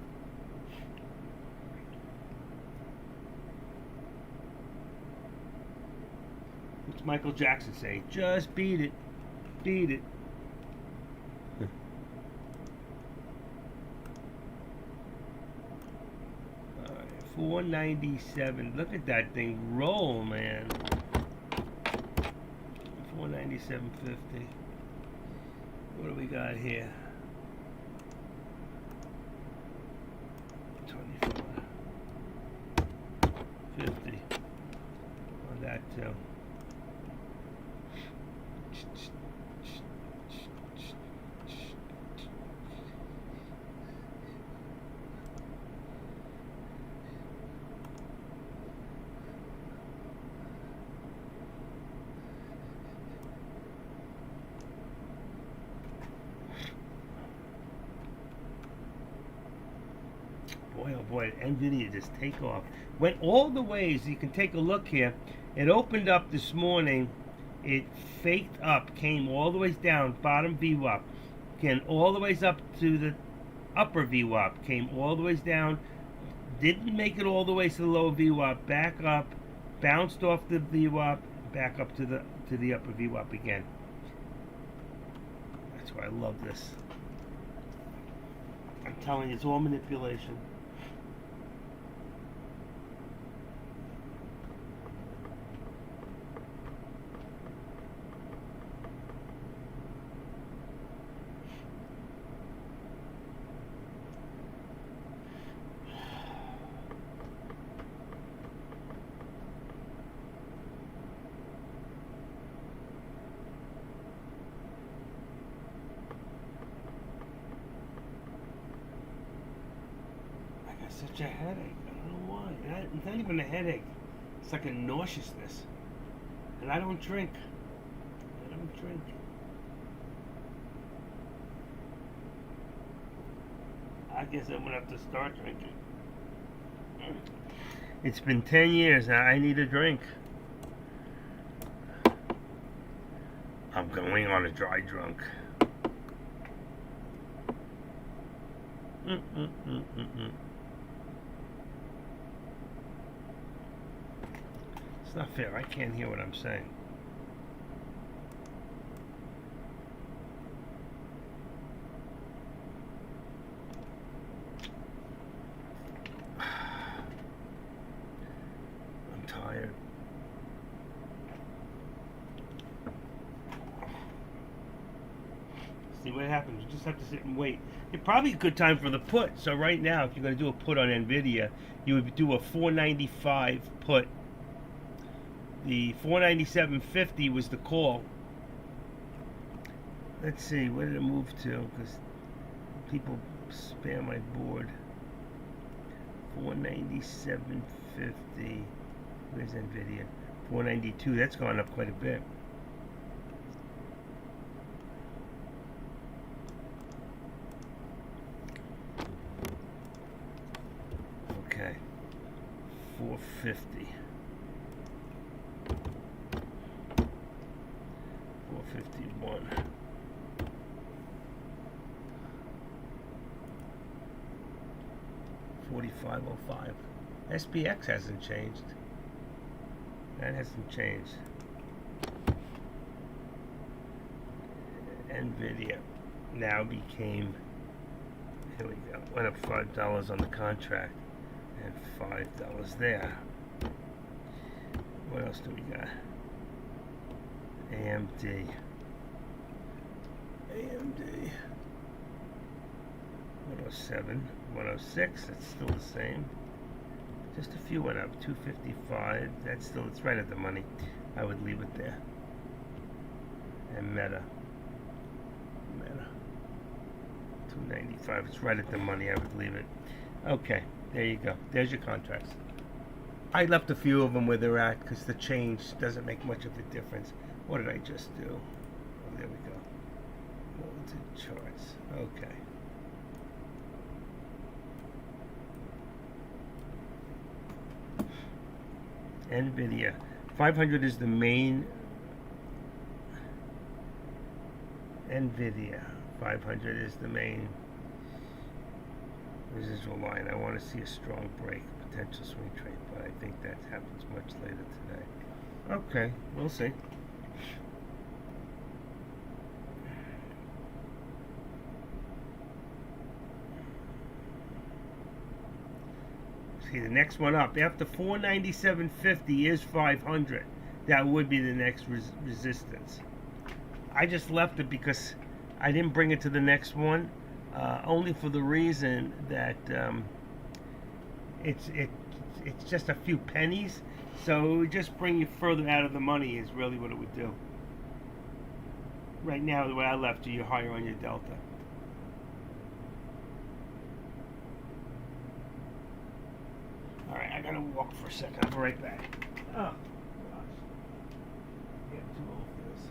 What's Michael Jackson say? Just beat it. Beat it. All right, 497. Look at that thing roll, man. 497.50. What do we got here? 24. 50. On that too. Boy, oh boy, NVIDIA just take off. Went all the ways. You can take a look here. It opened up this morning. It faked up, came all the ways down, bottom VWAP. Came all the ways up to the upper VWAP. Came all the ways down. Didn't make it all the way to the lower VWAP. Back up, bounced off the VWAP, back up to the upper VWAP again. That's why I love this. I'm telling you, it's all manipulation. Such a headache. I don't know why. It's not even a headache. It's like a nauseousness. And I don't drink. I don't drink. I guess I'm gonna have to start drinking. It's been 10 years now. I need a drink. I'm going on a dry drunk. It's not fair. I can't hear what I'm saying. I'm tired. See what happens. You just have to sit and wait. It's probably a good time for the put. So right now, if you're going to do a put on NVIDIA, you would do a 495 put. The 497.50 was the call. Let's see, where did it move to? Because people spam my board. 497.50. Where's NVIDIA? 492. That's gone up quite a bit. Okay. 450. 451. $45.05. SPX hasn't changed. That hasn't changed. NVIDIA now became, here we go, went up $5 on the contract and $5 there. What else do we got? AMD. 107, 106, that's still the same. Just a few went up, 255, that's still, it's right at the money. I would leave it there. And Meta. 295, it's right at the money, I would leave it. Okay, there you go. There's your contracts. I left a few of them where they're at because the change doesn't make much of a difference. What did I just do? Oh, there we go. Modes and charts. Okay. NVIDIA. 500 is the main NVIDIA. 500 is the main residual line. I want to see a strong break, potential swing trade, but I think that happens much later today. Okay, we'll see. See, the next one up after 497.50 is 500. That would be the next resistance. I just left it because I didn't bring it to the next one, only for the reason that it's just a few pennies, so it would just bring you further out of the money is really what it would do. Right now, the way I left you, you're higher on your delta. All right, I gotta walk for a second. I'll be right back. Oh gosh, getting too old for this.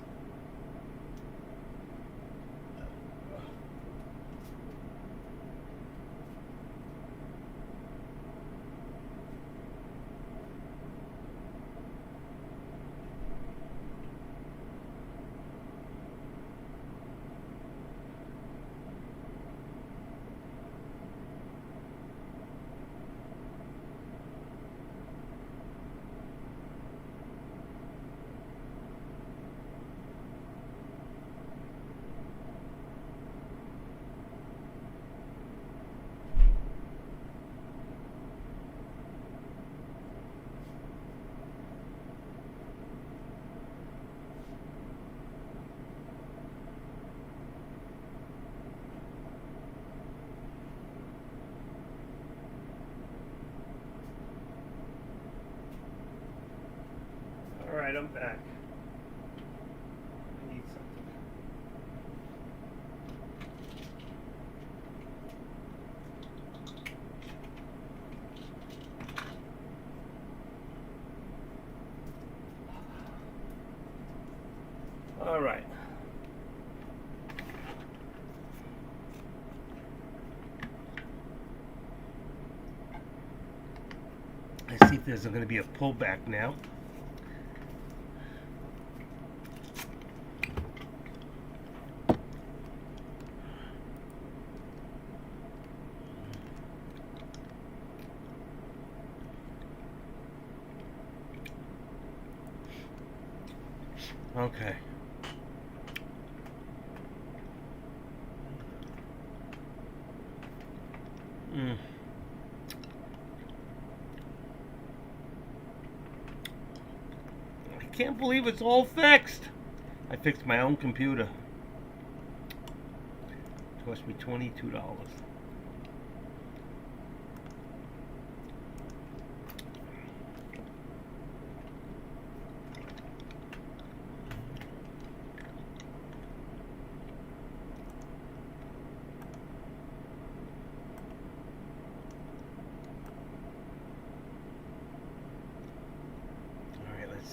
All right, I'm back. I need something. All right. Let's see if there's going to be a pullback now. Okay. I can't believe it's all fixed. I fixed my own computer. It cost me $22.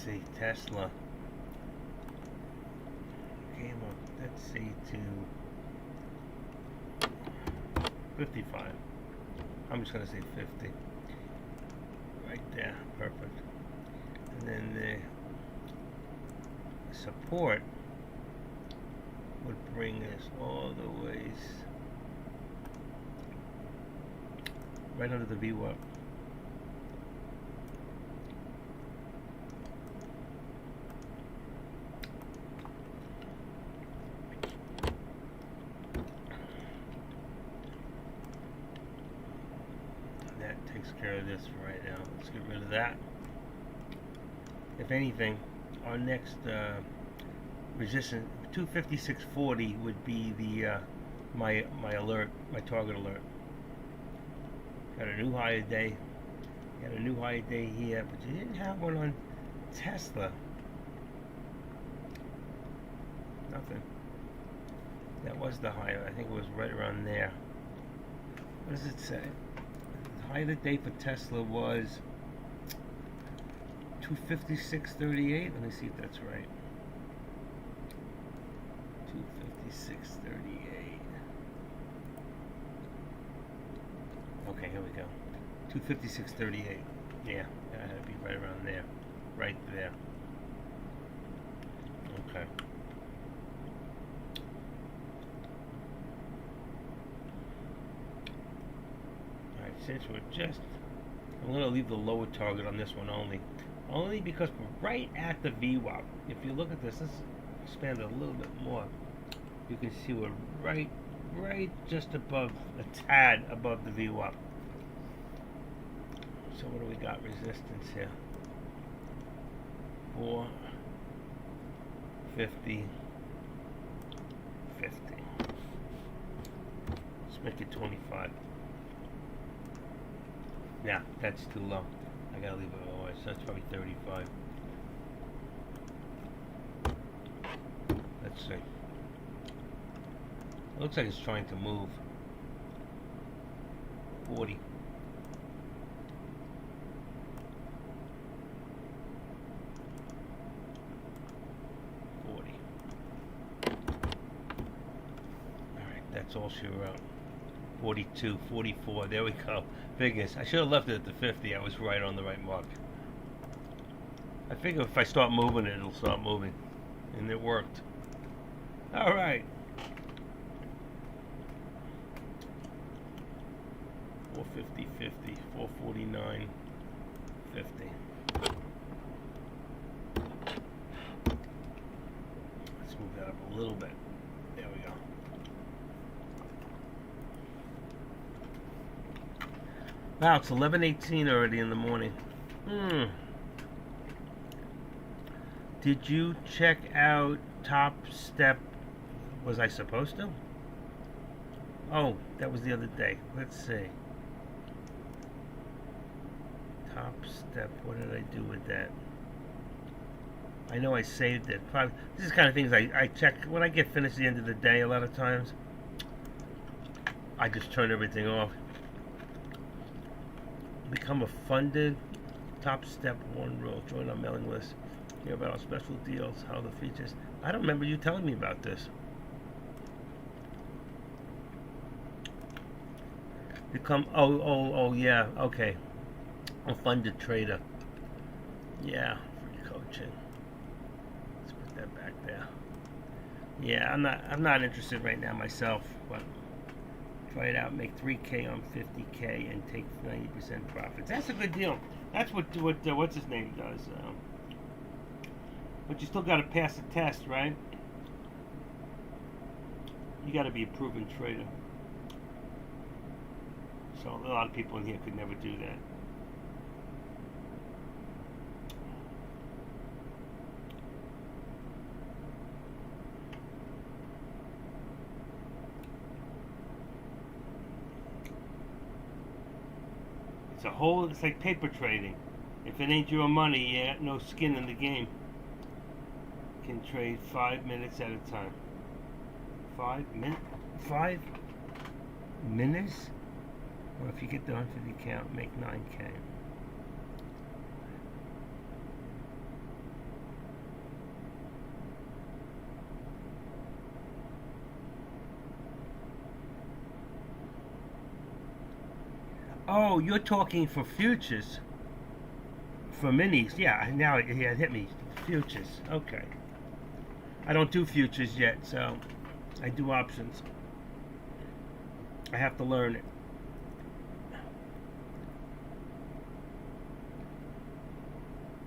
See, Tesla came up, let's see, to 55. I'm just going to say 50. Right there, perfect. And then the support would bring us all the ways right under the VWAP. Takes care of this for right now. Let's get rid of that. If anything, our next resistance 256.40 would be the my alert, my target alert. Got a new higher day. Got a new higher day here, but you didn't have one on Tesla. Nothing. That was the higher. I think it was right around there. What does it say? High of the day for Tesla was 256.38. Let me see if that's right. 256.38. Okay, here we go. 256.38. Yeah, that had to be right around there. Right there. Okay. since we're just, I'm going to leave the lower target on this one only because we're right at the VWAP. If you look at this, let's expand it a little bit more. You can see we're right just above, a tad above the VWAP. So what do we got? Resistance here. 4, 50, 50. Let's make it 25. Yeah, that's too low. I gotta leave it lower, so that's probably 35. Let's see. It looks like it's trying to move. 40. That's all she wrote. 42, 44. There we go. Figures. I should have left it at the 50. I was right on the right mark. I figure if I start moving it, it'll start moving. And it worked. All right. 450, 50, 449, 50. Let's move that up a little bit. There we go. Wow, it's 11:18 already in the morning. Did you check out Top Step? Was I supposed to? Oh, that was the other day. Let's see. Top Step. What did I do with that? I know I saved it. Probably, this is the kind of things I check when I get finished at the end of the day. A lot of times, I just turn everything off. Become a funded Top Step 1 rule. Join our mailing list. Hear about our special deals, how the features. I don't remember you telling me about this. Become oh yeah, okay. A funded trader. Yeah, free coaching. Let's put that back there. Yeah, I'm not interested right now myself, but try it out. Make 3K on 50K and take 90% profits. That's a good deal. That's what what's his name does. But you still got to pass the test, right? You got to be a proven trader. So a lot of people in here could never do that. It's like paper trading. If it ain't your money, you got no skin in the game. You can trade 5 minutes at a time. 5 minutes? Or if you get the 150 count, make 9K. Oh, you're talking for futures. For minis. Yeah, now it hit me. Futures. Okay. I don't do futures yet, so I do options. I have to learn it.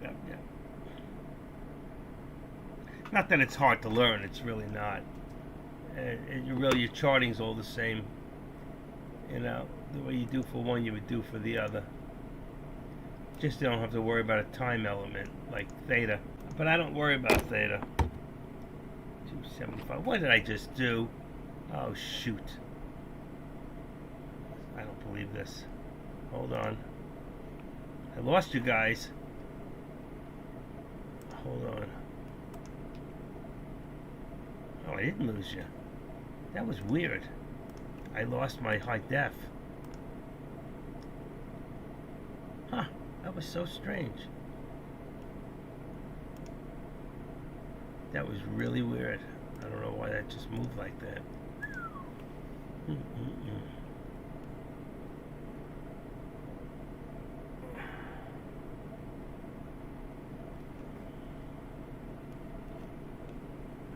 Yeah. Not that it's hard to learn. It's really not. Your charting's all the same. You know, the way you do for one, you would do for the other. Just you don't have to worry about a time element like theta. But I don't worry about theta. 275. What did I just do? Oh, shoot. I don't believe this. Hold on. I lost you guys. Hold on. Oh, I didn't lose you. That was weird. I lost my high def. Huh. That was so strange. That was really weird. I don't know why that just moved like that.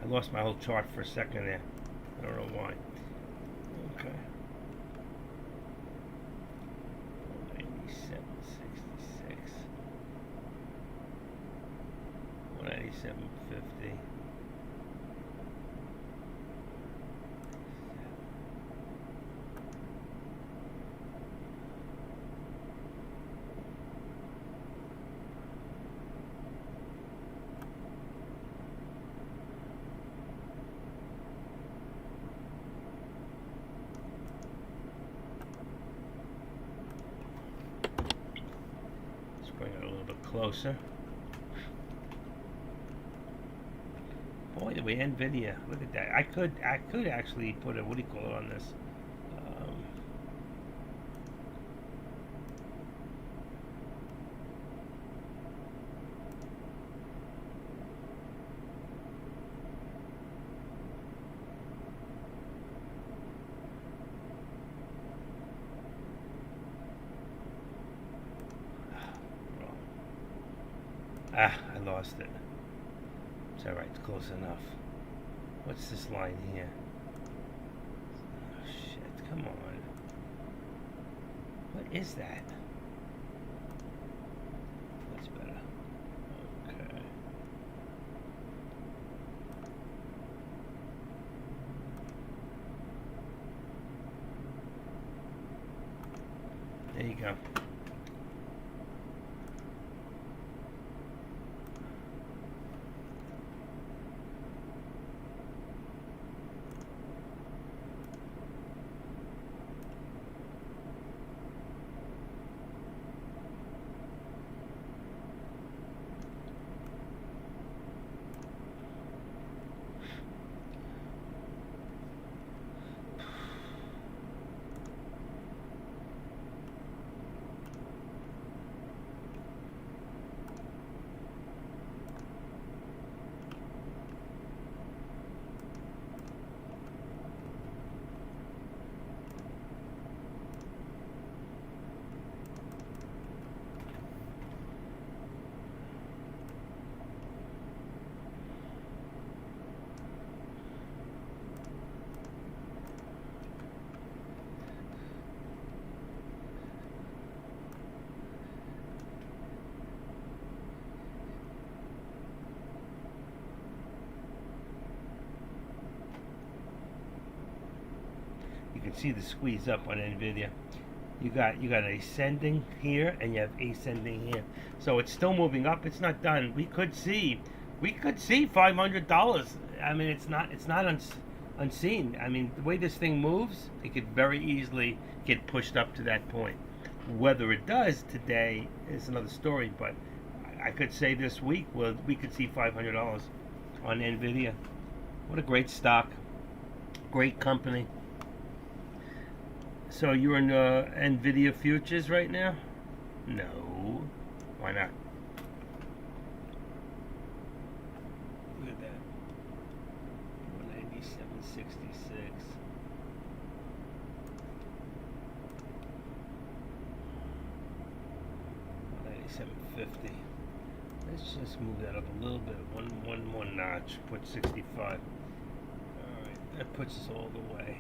I lost my whole chart for a second there. I don't know why. Okay. 9750. Bring it a little bit closer. Boy, the way NVIDIA, look at that. I could actually put a, what do you call it on this? I lost it. It's alright, it's close enough. What's this line here? Oh, shit, come on. What is that? That's better. Okay. There you go. You can see the squeeze up on NVIDIA. You got ascending here and you have ascending here. So it's still moving up. It's not done. We could see $500. I mean, it's not unseen. I mean, the way this thing moves, it could very easily get pushed up to that point. Whether it does today is another story, but I could say this week, well, we could see $500 on NVIDIA. What a great stock. Great company. So you're in NVIDIA futures right now? No. Why not? Look at that. 197.66. $197.50. Let's just move that up a little bit. One more notch. Put 65. Alright, that puts us all the way.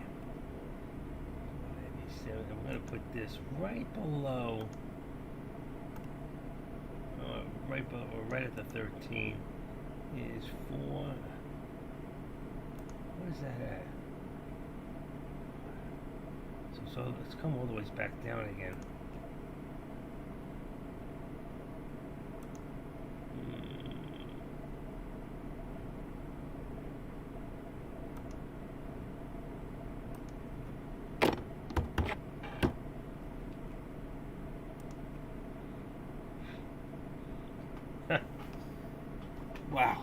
I'm going to put this right below, right at the 13 is 4. What is that at? So let's come all the way back down again. Wow.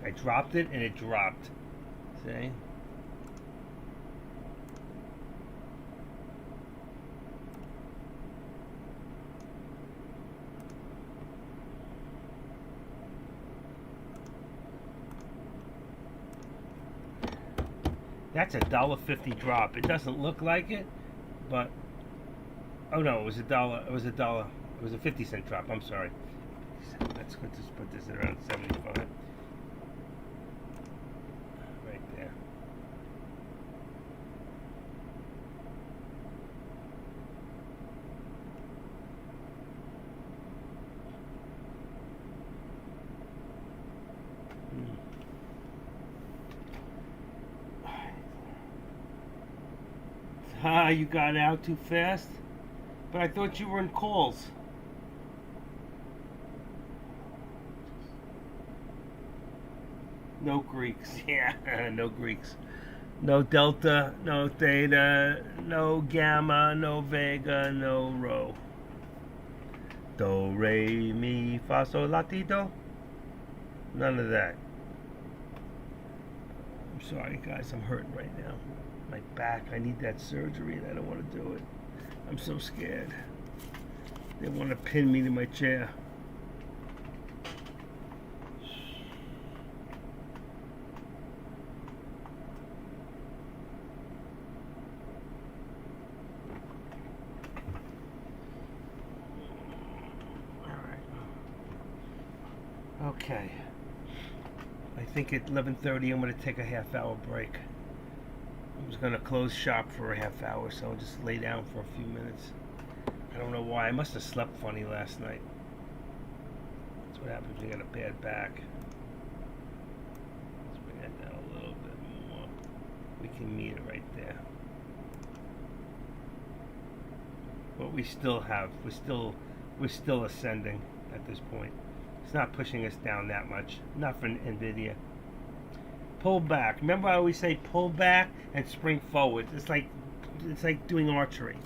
I dropped it and it dropped. See? That's a $1.50 drop. It doesn't look like it, but oh no, it was $1. It was $1. It was a 50-cent drop. I'm sorry. Let's just put this at around 75. Right there. Ah, you got out too fast? But I thought you were in calls. No Greeks. Yeah, no Greeks. No delta, no theta, no gamma, no vega, no rho. Do, re, mi, fa, sol, la, ti, do. None of that. I'm sorry, guys. I'm hurting right now. My back. I need that surgery, and I don't want to do it. I'm so scared. They want to pin me to my chair. Okay. I think at 11:30 I'm going to take a half-hour break. I was going to close shop for a half hour, so I'll just lay down for a few minutes. I don't know why. I must have slept funny last night. That's what happens when you got a bad back. Let's bring that down a little bit more. We can meet it right there. But we still have, we're still ascending at this point. It's not pushing us down that much. Not for NVIDIA. Pull back. Remember, I always say pull back and spring forward. It's like doing archery.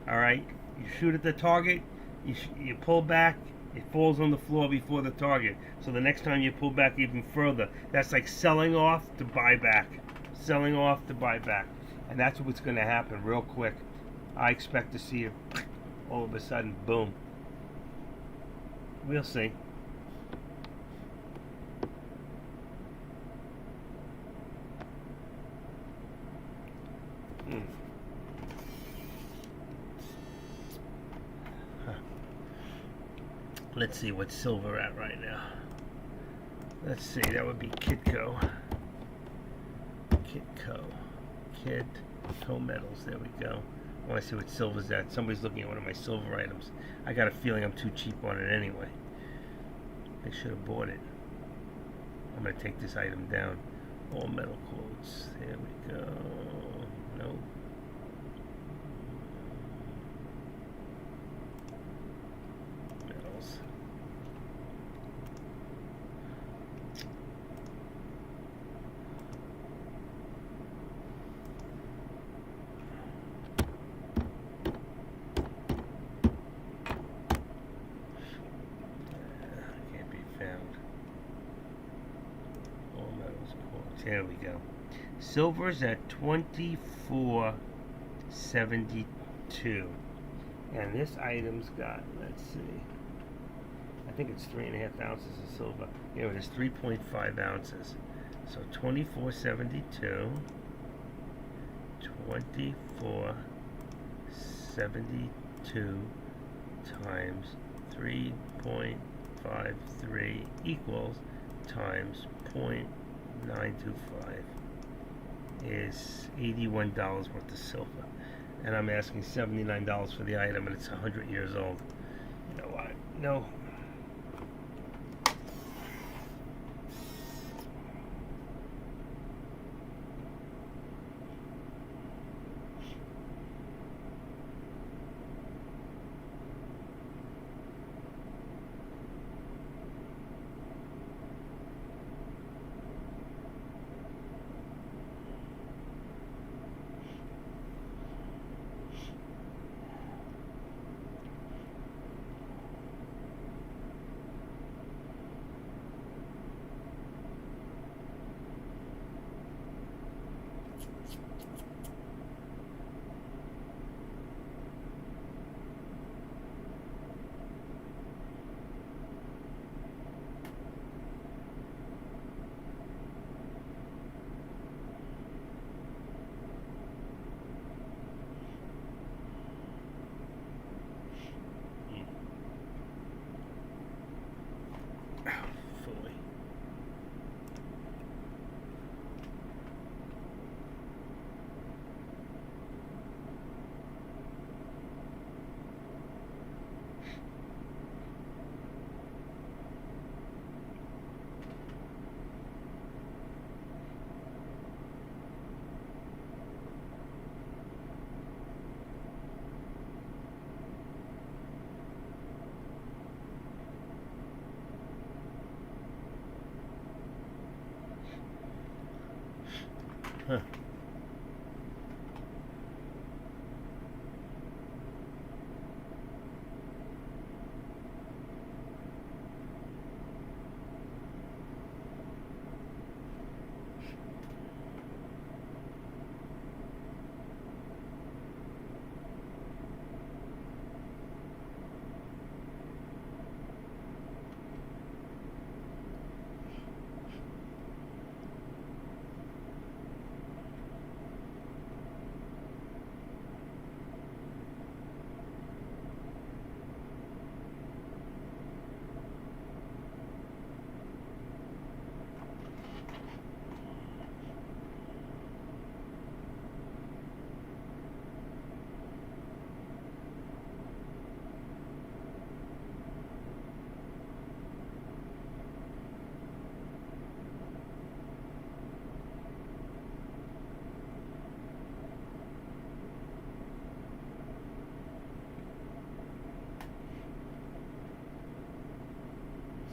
All right. You shoot at the target. You pull back. It falls on the floor before the target. So the next time you pull back even further, that's like selling off to buy back. Selling off to buy back. And that's what's going to happen real quick. I expect to see it all of a sudden. Boom. We'll see. Let's see what's silver at right now. Let's see, that would be Kitco. Kitco metals, there we go. I want to see what silver's at. Somebody's looking at one of my silver items. I got a feeling I'm too cheap on it anyway. I should have bought it. I'm going to take this item down. All metal quotes. There we go. Nope. Metals. Can't be found. All metals quotes. There we go. Silver's at 24.72, and this item's got, let's see, I think it's 3.5 ounces of silver. Here it is, 3.5 ounces. So 24.72, 24.72 times 3.53 equals times 0.925. Is $81 worth of silver, and I'm asking $79 for the item, and it's 100 years old. You know what? No.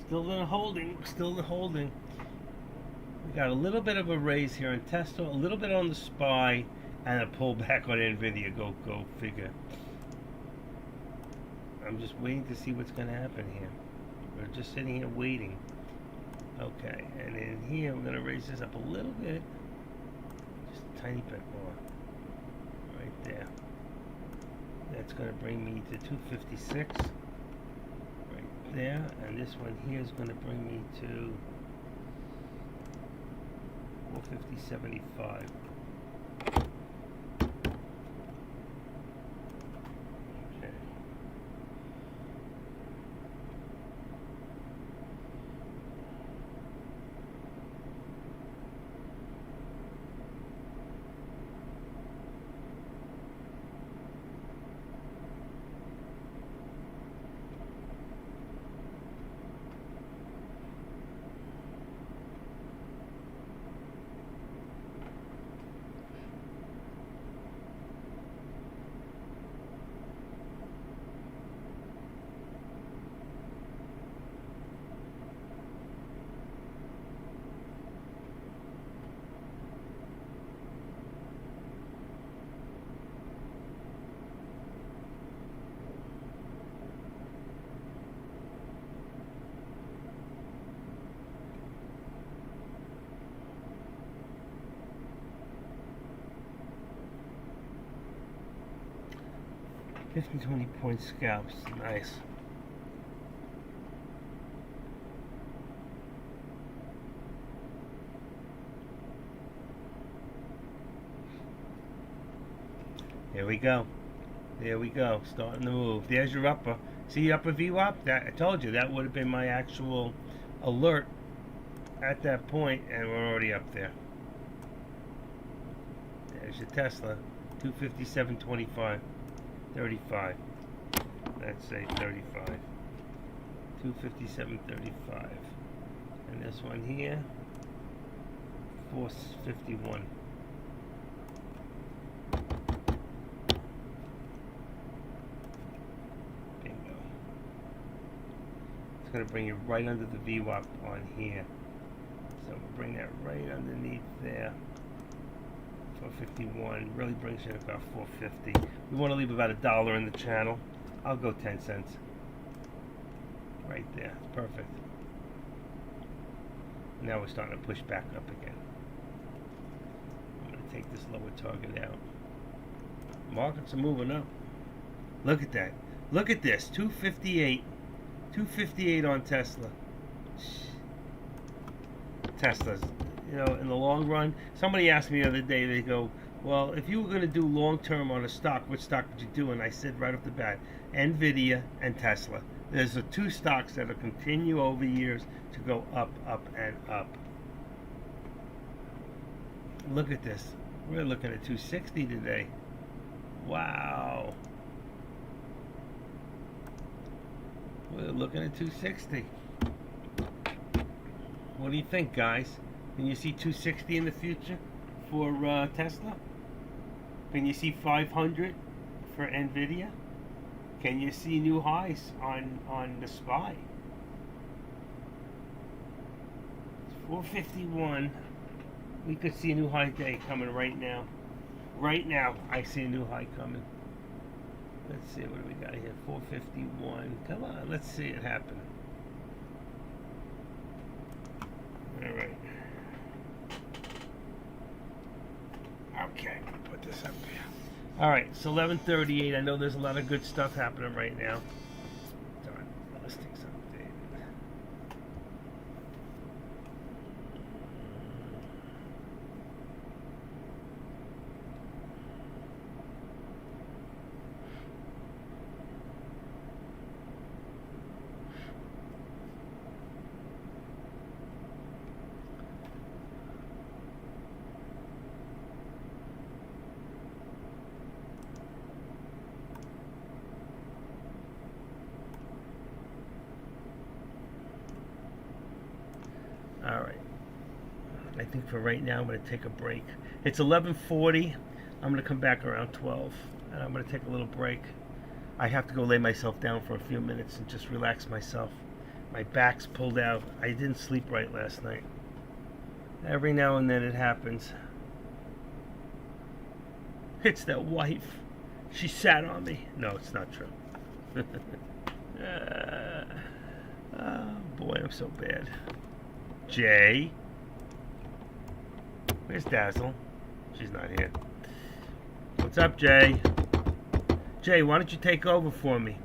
Still in holding. Still in holding. We got a little bit of a raise here in Tesla, a little bit on the SPY, and a pullback on NVIDIA. Go figure. I'm just waiting to see what's going to happen here. We're just sitting here waiting. Okay, and in here we're going to raise this up a little bit. Just a tiny bit more. Right there. That's going to bring me to 256. Right there. And this one here is going to bring me to 450.75. Okay. $15, 20 point scalps. Nice. There we go. There we go. Starting to move. There's your upper. See upper VWAP? That I told you that would have been my actual alert at that point, and we're already up there. There's your Tesla. 257.25. 35. Let's say 35. 257.35. And this one here, 451. Bingo. It's going to bring you right under the VWAP on here. So we'll bring that right underneath there. 451 really brings you about 450. We want to leave about $1 in the channel. I'll go 10 cents. Right there. Perfect. Now we're starting to push back up again. I'm going to take this lower target out. Markets are moving up. Look at that. Look at this. 258. 258 on Tesla. Tesla's, you know, in the long run. Somebody asked me the other day, they go, well, if you were going to do long term on a stock, what stock would you do? And I said right off the bat, NVIDIA and Tesla. There's the two stocks that will continue over years to go up, up, and up. Look at this. We're looking at 260 today. Wow. We're looking at 260. What do you think, guys? Can you see 260 in the future for Tesla? Can you see 500 for NVIDIA? Can you see new highs on the SPY? It's 451. We could see a new high day coming right now. Right now, I see a new high coming. Let's see, what do we got here? 451. Come on, let's see it happen. All right. Okay, put this up here. All right, it's 11:38. I know there's a lot of good stuff happening right now. Darn, the listings updated. All right. I think for right now I'm going to take a break. It's 11:40. I'm going to come back around 12, and I'm going to take a little break. I have to go lay myself down for a few minutes and just relax myself. My back's pulled out. I didn't sleep right last night. Every now and then it happens. It's that wife. She sat on me. No, it's not true. Oh boy, I'm so bad. Jay. Where's Dazzle? She's not here. What's up, Jay? Jay, why don't you take over for me?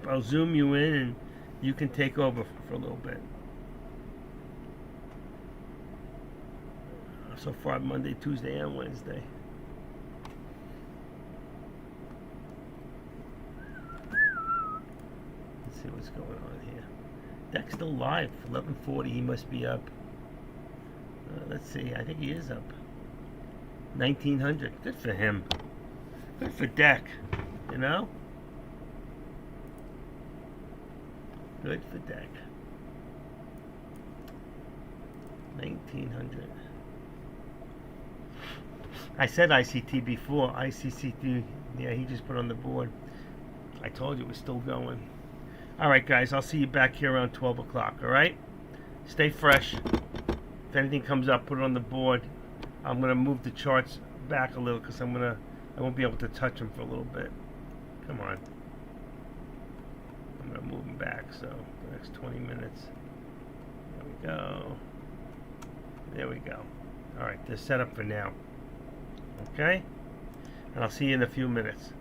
I'll zoom you in and you can take over for a little bit. So far, Monday, Tuesday, and Wednesday. Let's see what's going on here. Deck's still live. 11:40. He must be up. Let's see. I think he is up. 1900. Good for him. Good for Deck. You know? Good for Deck. 1900. I said ICT before. ICCT. Yeah, he just put on the board. I told you it was still going. All right, guys. I'll see you back here around 12 o'clock. All right? Stay fresh. If anything comes up, put it on the board. I'm going to move the charts back a little because I won't be able to touch them for a little bit. Come on. I'm going to move them back, so the next 20 minutes. There we go. There we go. All right, they're set up for now. Okay? And I'll see you in a few minutes.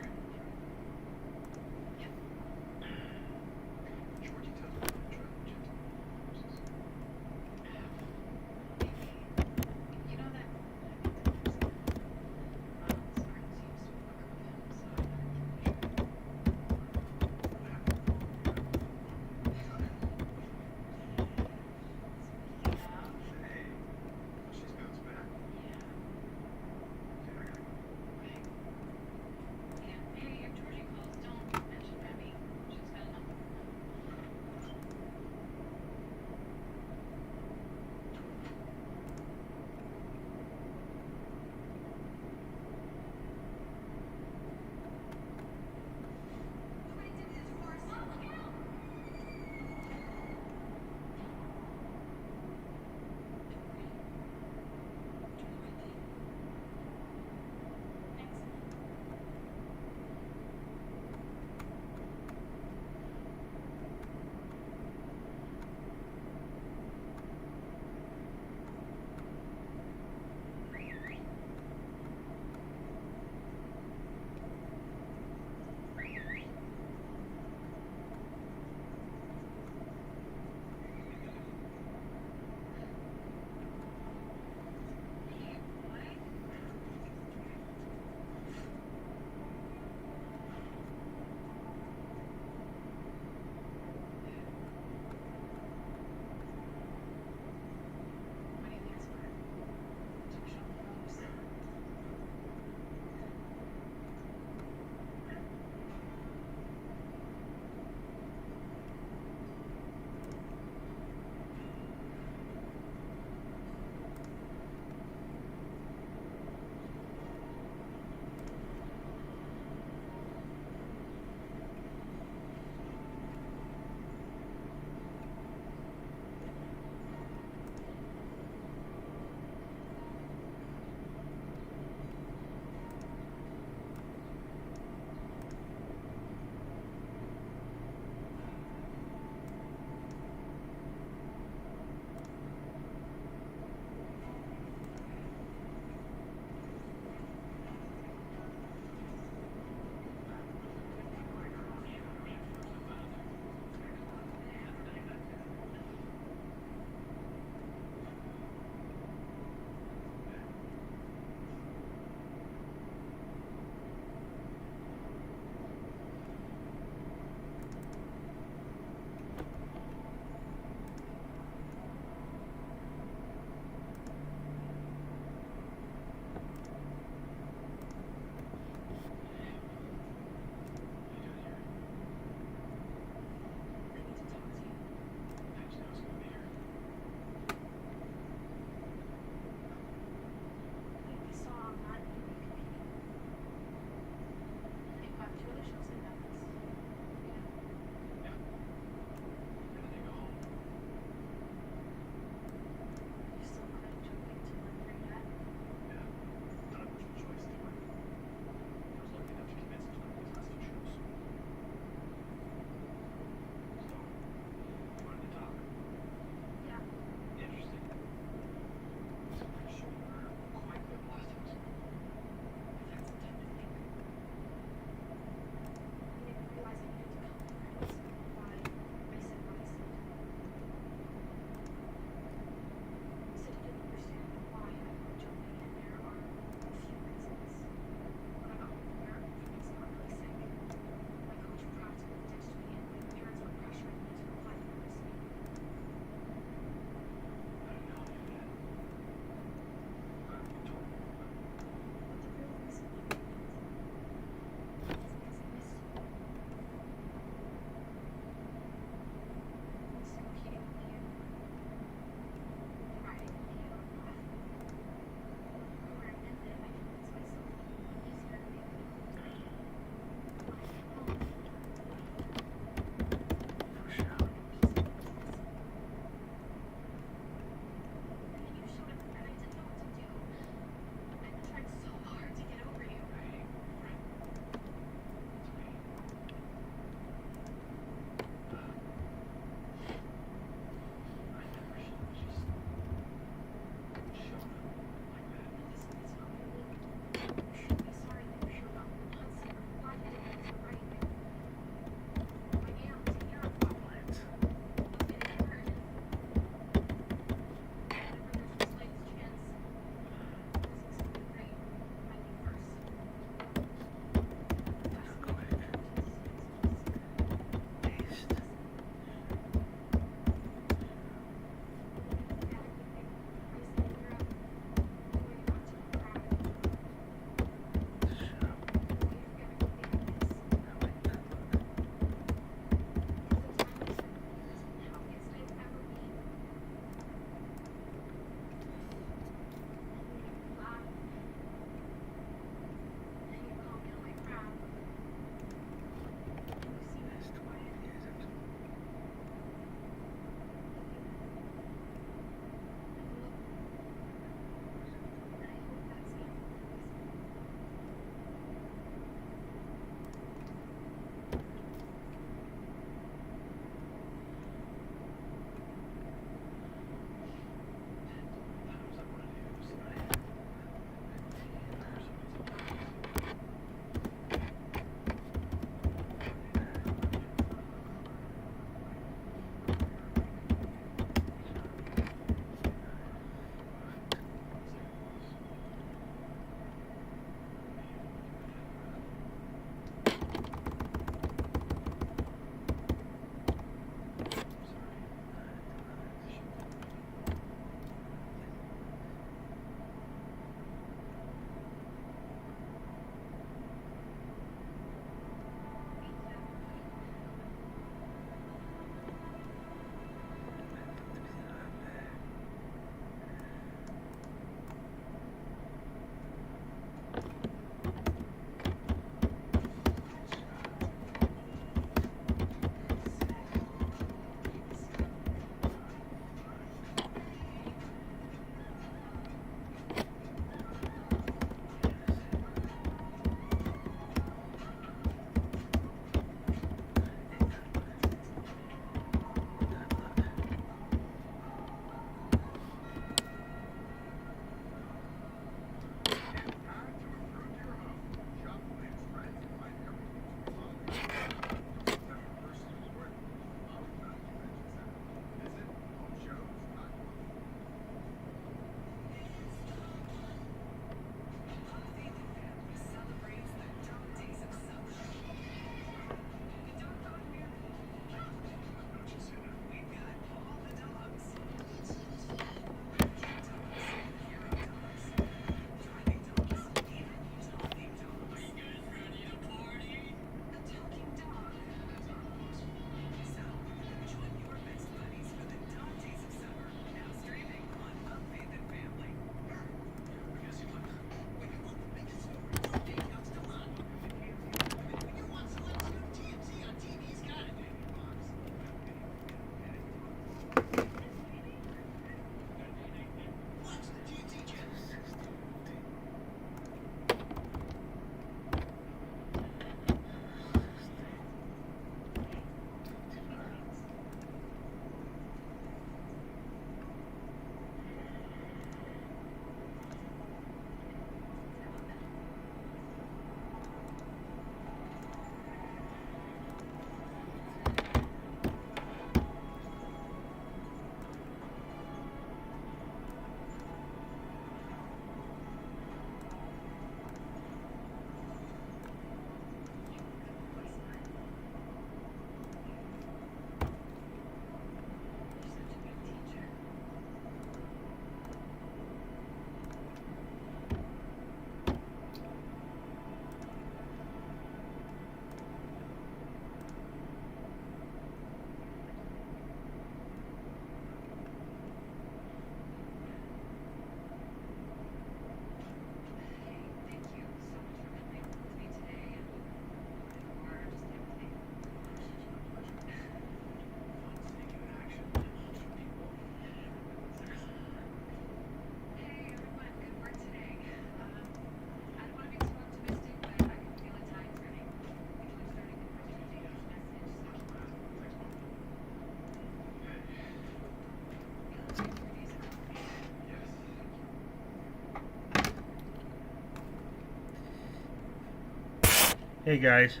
Hey guys,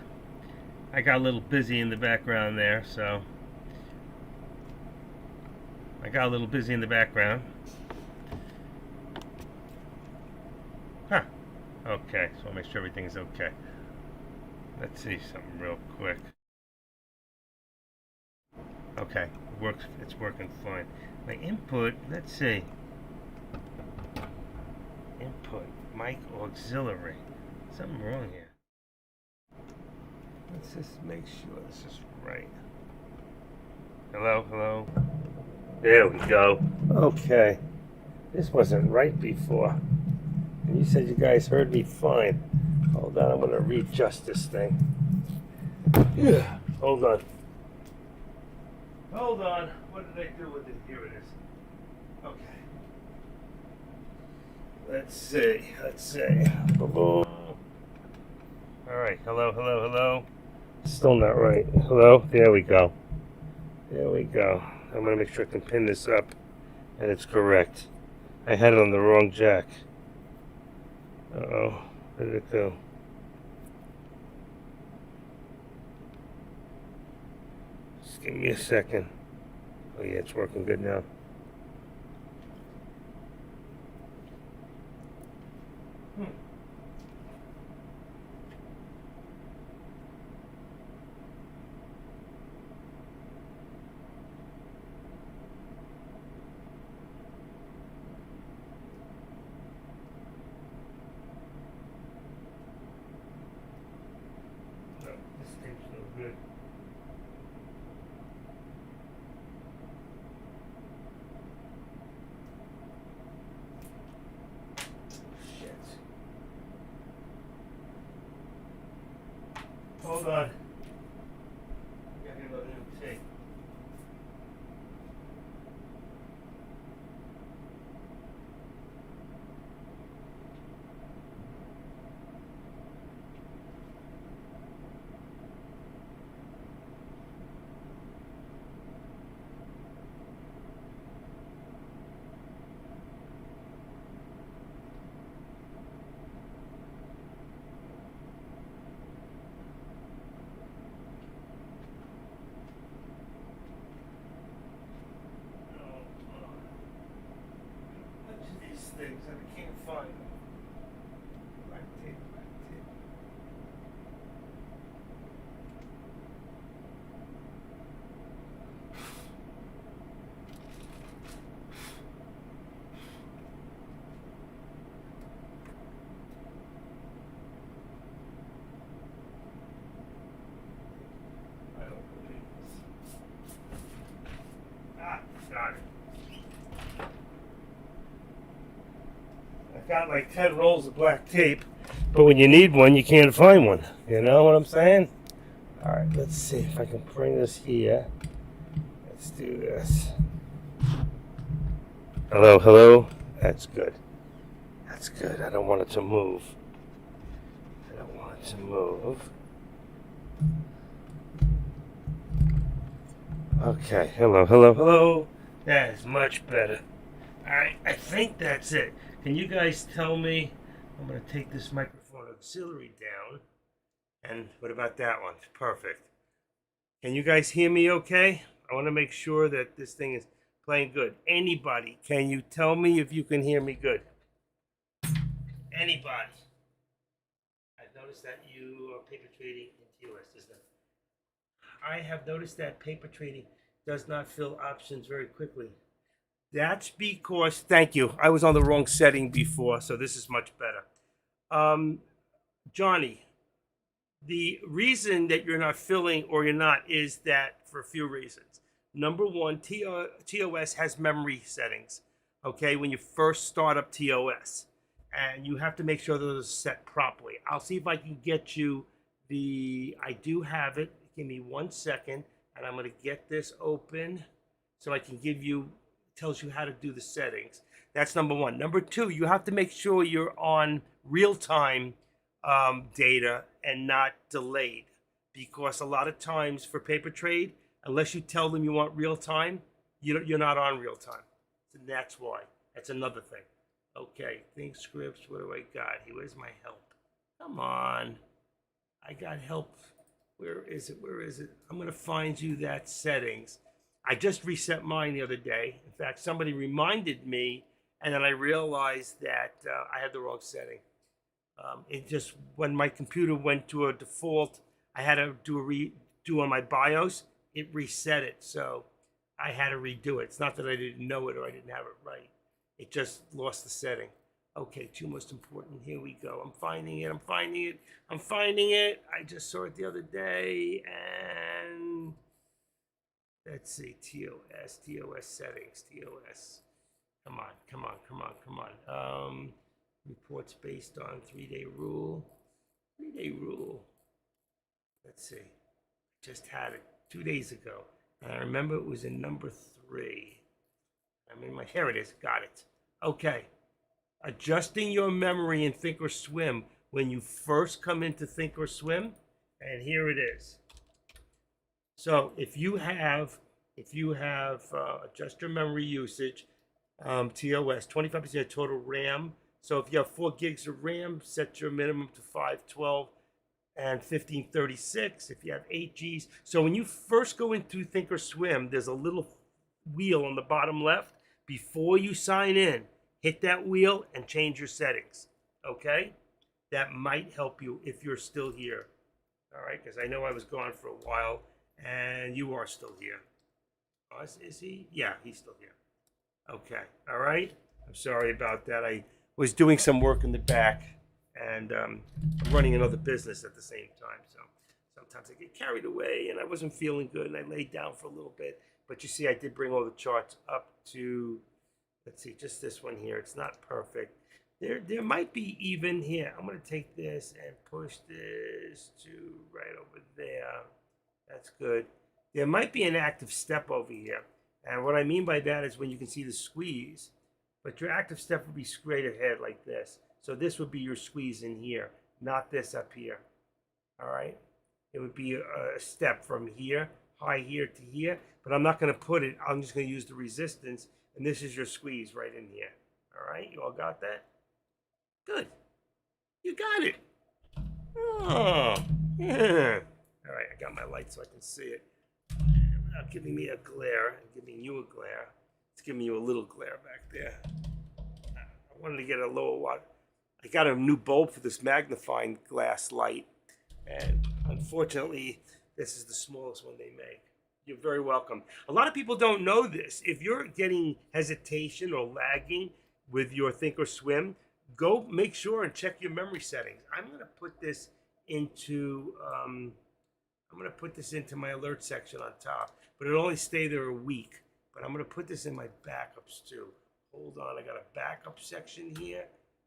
I got a little busy in the background there, so Huh. Okay, so I'll make sure everything's okay. Let's see something real quick. Okay, works. It's working fine. My input. Let's see. Input. Mic auxiliary. Something wrong here. Let's just make sure this is right. Hello, hello. There we go. Okay. This wasn't right before. And you said you guys heard me fine. Hold on, I'm going to readjust this thing. Yeah. Hold on. Hold on. What did I do with it? Here it is. Okay. Let's see. Let's see. Boom. All right. Hello, hello, hello. Still not right. Hello? There we go. There we go. I'm going to make sure I can pin this up and it's correct. I had it on the wrong jack. Uh-oh. Where did it go? Just give me a second. Oh yeah, it's working good now. No, this thing's no good. Shit. Hold on. I gotta get another new tape. Bunch of these things that I can't find. Black tape, black tape. I don't believe this. Ah, got it. I've got like 10 rolls of black tape, but when you need one, you can't find one. You know what I'm saying? All right, let's see if I can bring this here. Let's do this. Hello, hello. That's good. That's good. I don't want it to move. I don't want it to move. Okay, hello, hello, hello. That is much better. I think that's it. Can you guys tell me? I'm going to take this microphone auxiliary down. And what about that one? Perfect. Can you guys hear me okay? I want to make sure that this thing is playing good. Anybody, can you tell me if you can hear me good? Anybody? I've noticed that you are paper trading in TOS, isn't it? I have noticed that paper trading does not fill options very quickly. That's because, thank you, I was on the wrong setting before, so this is much better. Johnny, the reason that you're not filling or you're not is that for a few reasons. Number one, TOS has memory settings, okay, when you first start up TOS. And you have to make sure those are set properly. I'll see if I can get you I do have it. Give me 1 second, and I'm going to get this open so I can give you, tells you how to do the settings. That's number one. Number two, you have to make sure you're on real time data and not delayed, because a lot of times for paper trade, unless you tell them you want real time, you're not on real time. And that's why. That's another thing. Okay, think scripts. What do I got here? Where's my help? Come on. I got help. Where is it? Where is it? I'm going to find you that settings. I just reset mine the other day. In fact, somebody reminded me, and then I realized that I had the wrong setting. It just, when my computer went to a default, I had to do on my BIOS. It reset it, so I had to redo it. It's not that I didn't know it or I didn't have it right. It just lost the setting. Okay, two most important. Here we go. I'm finding it. I'm finding it. I'm finding it. I just saw it the other day, and let's see. TOS settings. TOS. Come on. Come on. Come on. Come on. Reports based on 3-day rule. 3-day rule. Let's see. Just had it 2 days ago, and I remember it was in number 3. I mean, here it is. Got it. Okay. Adjusting your memory in Thinkorswim when you first come into Thinkorswim, and here it is. So if you have adjust your memory usage, TOS, 25% total RAM. So if you have 4 gigs of RAM, set your minimum to 512 and 1536. If you have 8 Gs. So when you first go into Thinkorswim, there's a little wheel on the bottom left. Before you sign in, hit that wheel and change your settings. Okay? That might help you if you're still here. All right? Because I know I was gone for a while, and you are still here. Oh, is he? Yeah, he's still here. Okay. All right? I'm sorry about that. I was doing some work in the back, and running another business at the same time. So sometimes I get carried away, and I wasn't feeling good, and I laid down for a little bit. But you see, I did bring all the charts up to, let's see, just this one here. It's not perfect. There might be even here. I'm going to take this and push this to right over there. That's good. There might be an active step over here. And what I mean by that is when you can see the squeeze. But your active step would be straight ahead like this. So this would be your squeeze in here, not this up here. All right? It would be a step from here, high here to here. But I'm not going to put it. I'm just going to use the resistance. And this is your squeeze right in here. All right? You all got that? Good. You got it. Oh, yeah. All right, I got my light so I can see it. Without giving me a glare and giving you a glare. It's giving you a little glare back there. I wanted to get a lower watt. I got a new bulb for this magnifying glass light. And unfortunately, this is the smallest one they make. You're very welcome. A lot of people don't know this. If you're getting hesitation or lagging with your Thinkorswim, go make sure and check your memory settings. I'm going to put this into my alert section on top, but it'll only stay there a week. But I'm going to put this in my backups too. Hold on, I got a backup section here.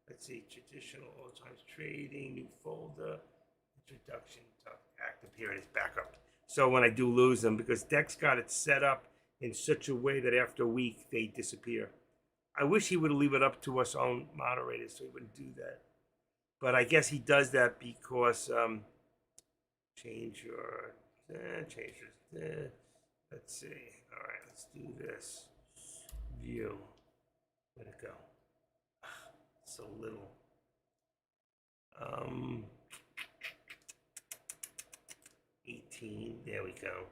Let's see, traditional old times trading, new folder, introduction to active. Here it is, backup. So when I do lose them, because Dex got it set up in such a way that after a week they disappear. I wish he would leave it up to us own moderators so he wouldn't do that. But I guess he does that because change your. Let's see. All right, let's do this. View. Where'd it go? So little. 18. There we go.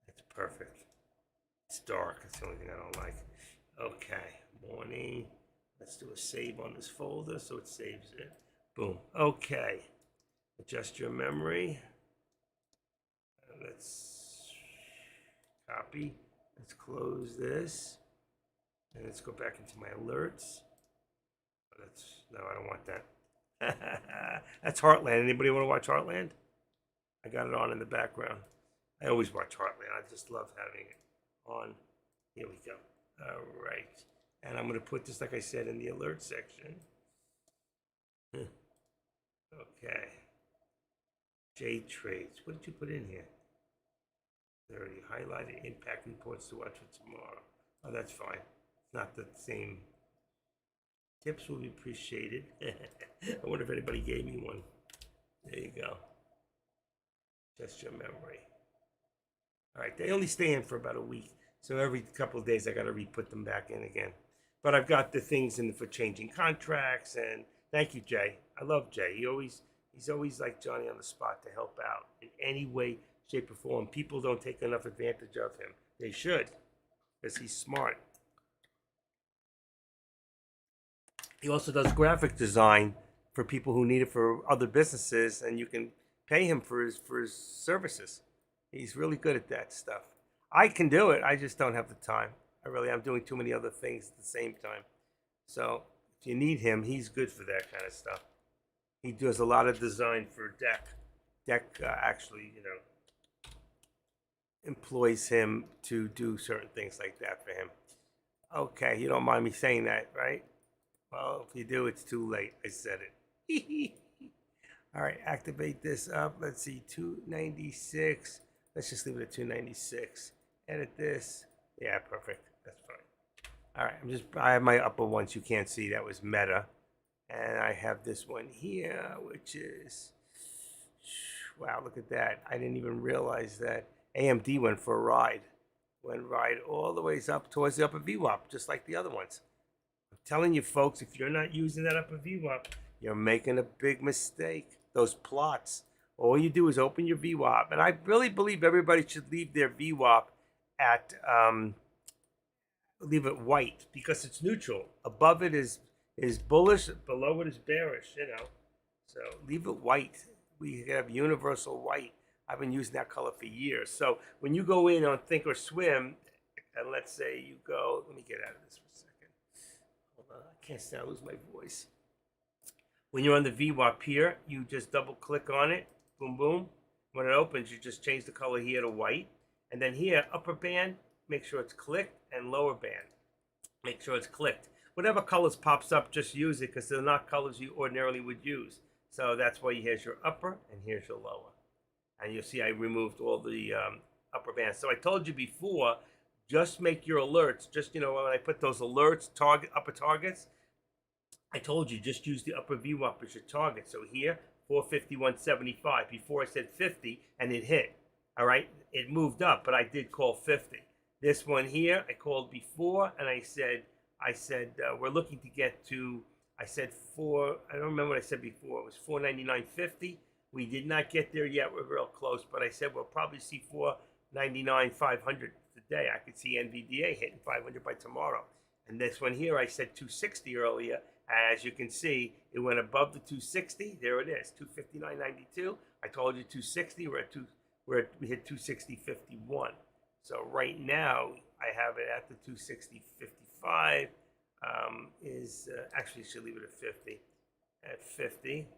That's perfect. It's dark. That's the only thing I don't like. Okay. Morning. Let's do a save on this folder so it saves it. Boom. Okay. Adjust your memory. Let's copy. Let's close this. And let's go back into my alerts. No, I don't want that. That's Heartland. Anybody want to watch Heartland? I got it on in the background. I always watch Heartland. I just love having it on. Here we go. All right. And I'm going to put this, like I said, in the alert section. Okay. J trades. What did you put in here? 30. Highlighted impact reports to watch for tomorrow. Oh, that's fine. It's not the same. Tips will be appreciated. I wonder if anybody gave me one. There you go. Just your memory. All right. They only stay in for about a week. So every couple of days, I got to re-put them back in again. But I've got the things in for changing contracts. And thank you, Jay. I love Jay. He always He's always like Johnny on the spot to help out in any way, shape, or form. People don't take enough advantage of him. They should, because he's smart. He also does graphic design for people who need it for other businesses, and you can pay him for his services. He's really good at that stuff. I can do it. I just don't have the time. I'm doing too many other things at the same time. So if you need him, he's good for that kind of stuff. He does a lot of design for Deck. Deck actually, employs him to do certain things like that for him. Okay, you don't mind me saying that, right? Well, if you do, it's too late. I said it. All right, activate this up. Let's see, 296. Let's just leave it at 296. Edit this. Yeah, perfect. That's fine. All right, I have my upper ones you can't see. That was Meta. And I have this one here, which is, wow, look at that. I didn't even realize that AMD went for a ride. Went right all the ways up towards the upper VWAP, just like the other ones. I'm telling you, folks, if you're not using that upper VWAP, you're making a big mistake. Those plots, all you do is open your VWAP. And I really believe everybody should leave their VWAP at, leave it white because it's neutral. Above it is bullish, below it is bearish, So leave it white. We have universal white. I've been using that color for years. So when you go in on Thinkorswim, and let's say you go, let me get out of this for a second. Hold on, I can't stand, I lose my voice. When you're on the VWAP here, you just double click on it, boom, boom. When it opens, you just change the color here to white. And then here, upper band, make sure it's clicked, and lower band, make sure it's clicked. Whatever colors pops up, just use it because they're not colors you ordinarily would use. So that's why here's your upper and here's your lower. And you'll see I removed all the upper bands. So I told you before, just make your alerts. Just, when I put those alerts, upper targets, I told you just use the upper VWAP as your target. So here, 451.75. Before I said 50 and it hit. All right, it moved up, but I did call 50. This one here, I called before and I said we're looking to get to, I don't remember what I said before. It was 499.50. We did not get there yet. We're real close, but I said we'll probably see 499, 500 today. I could see NVDA hitting 500 by tomorrow. And this one here, I said 260 earlier. As you can see, it went above the 260. There it is, 259.92. I told you 260. We hit 260.51. So right now, I have it at the 260.55. Actually, should leave it at 50. At 50.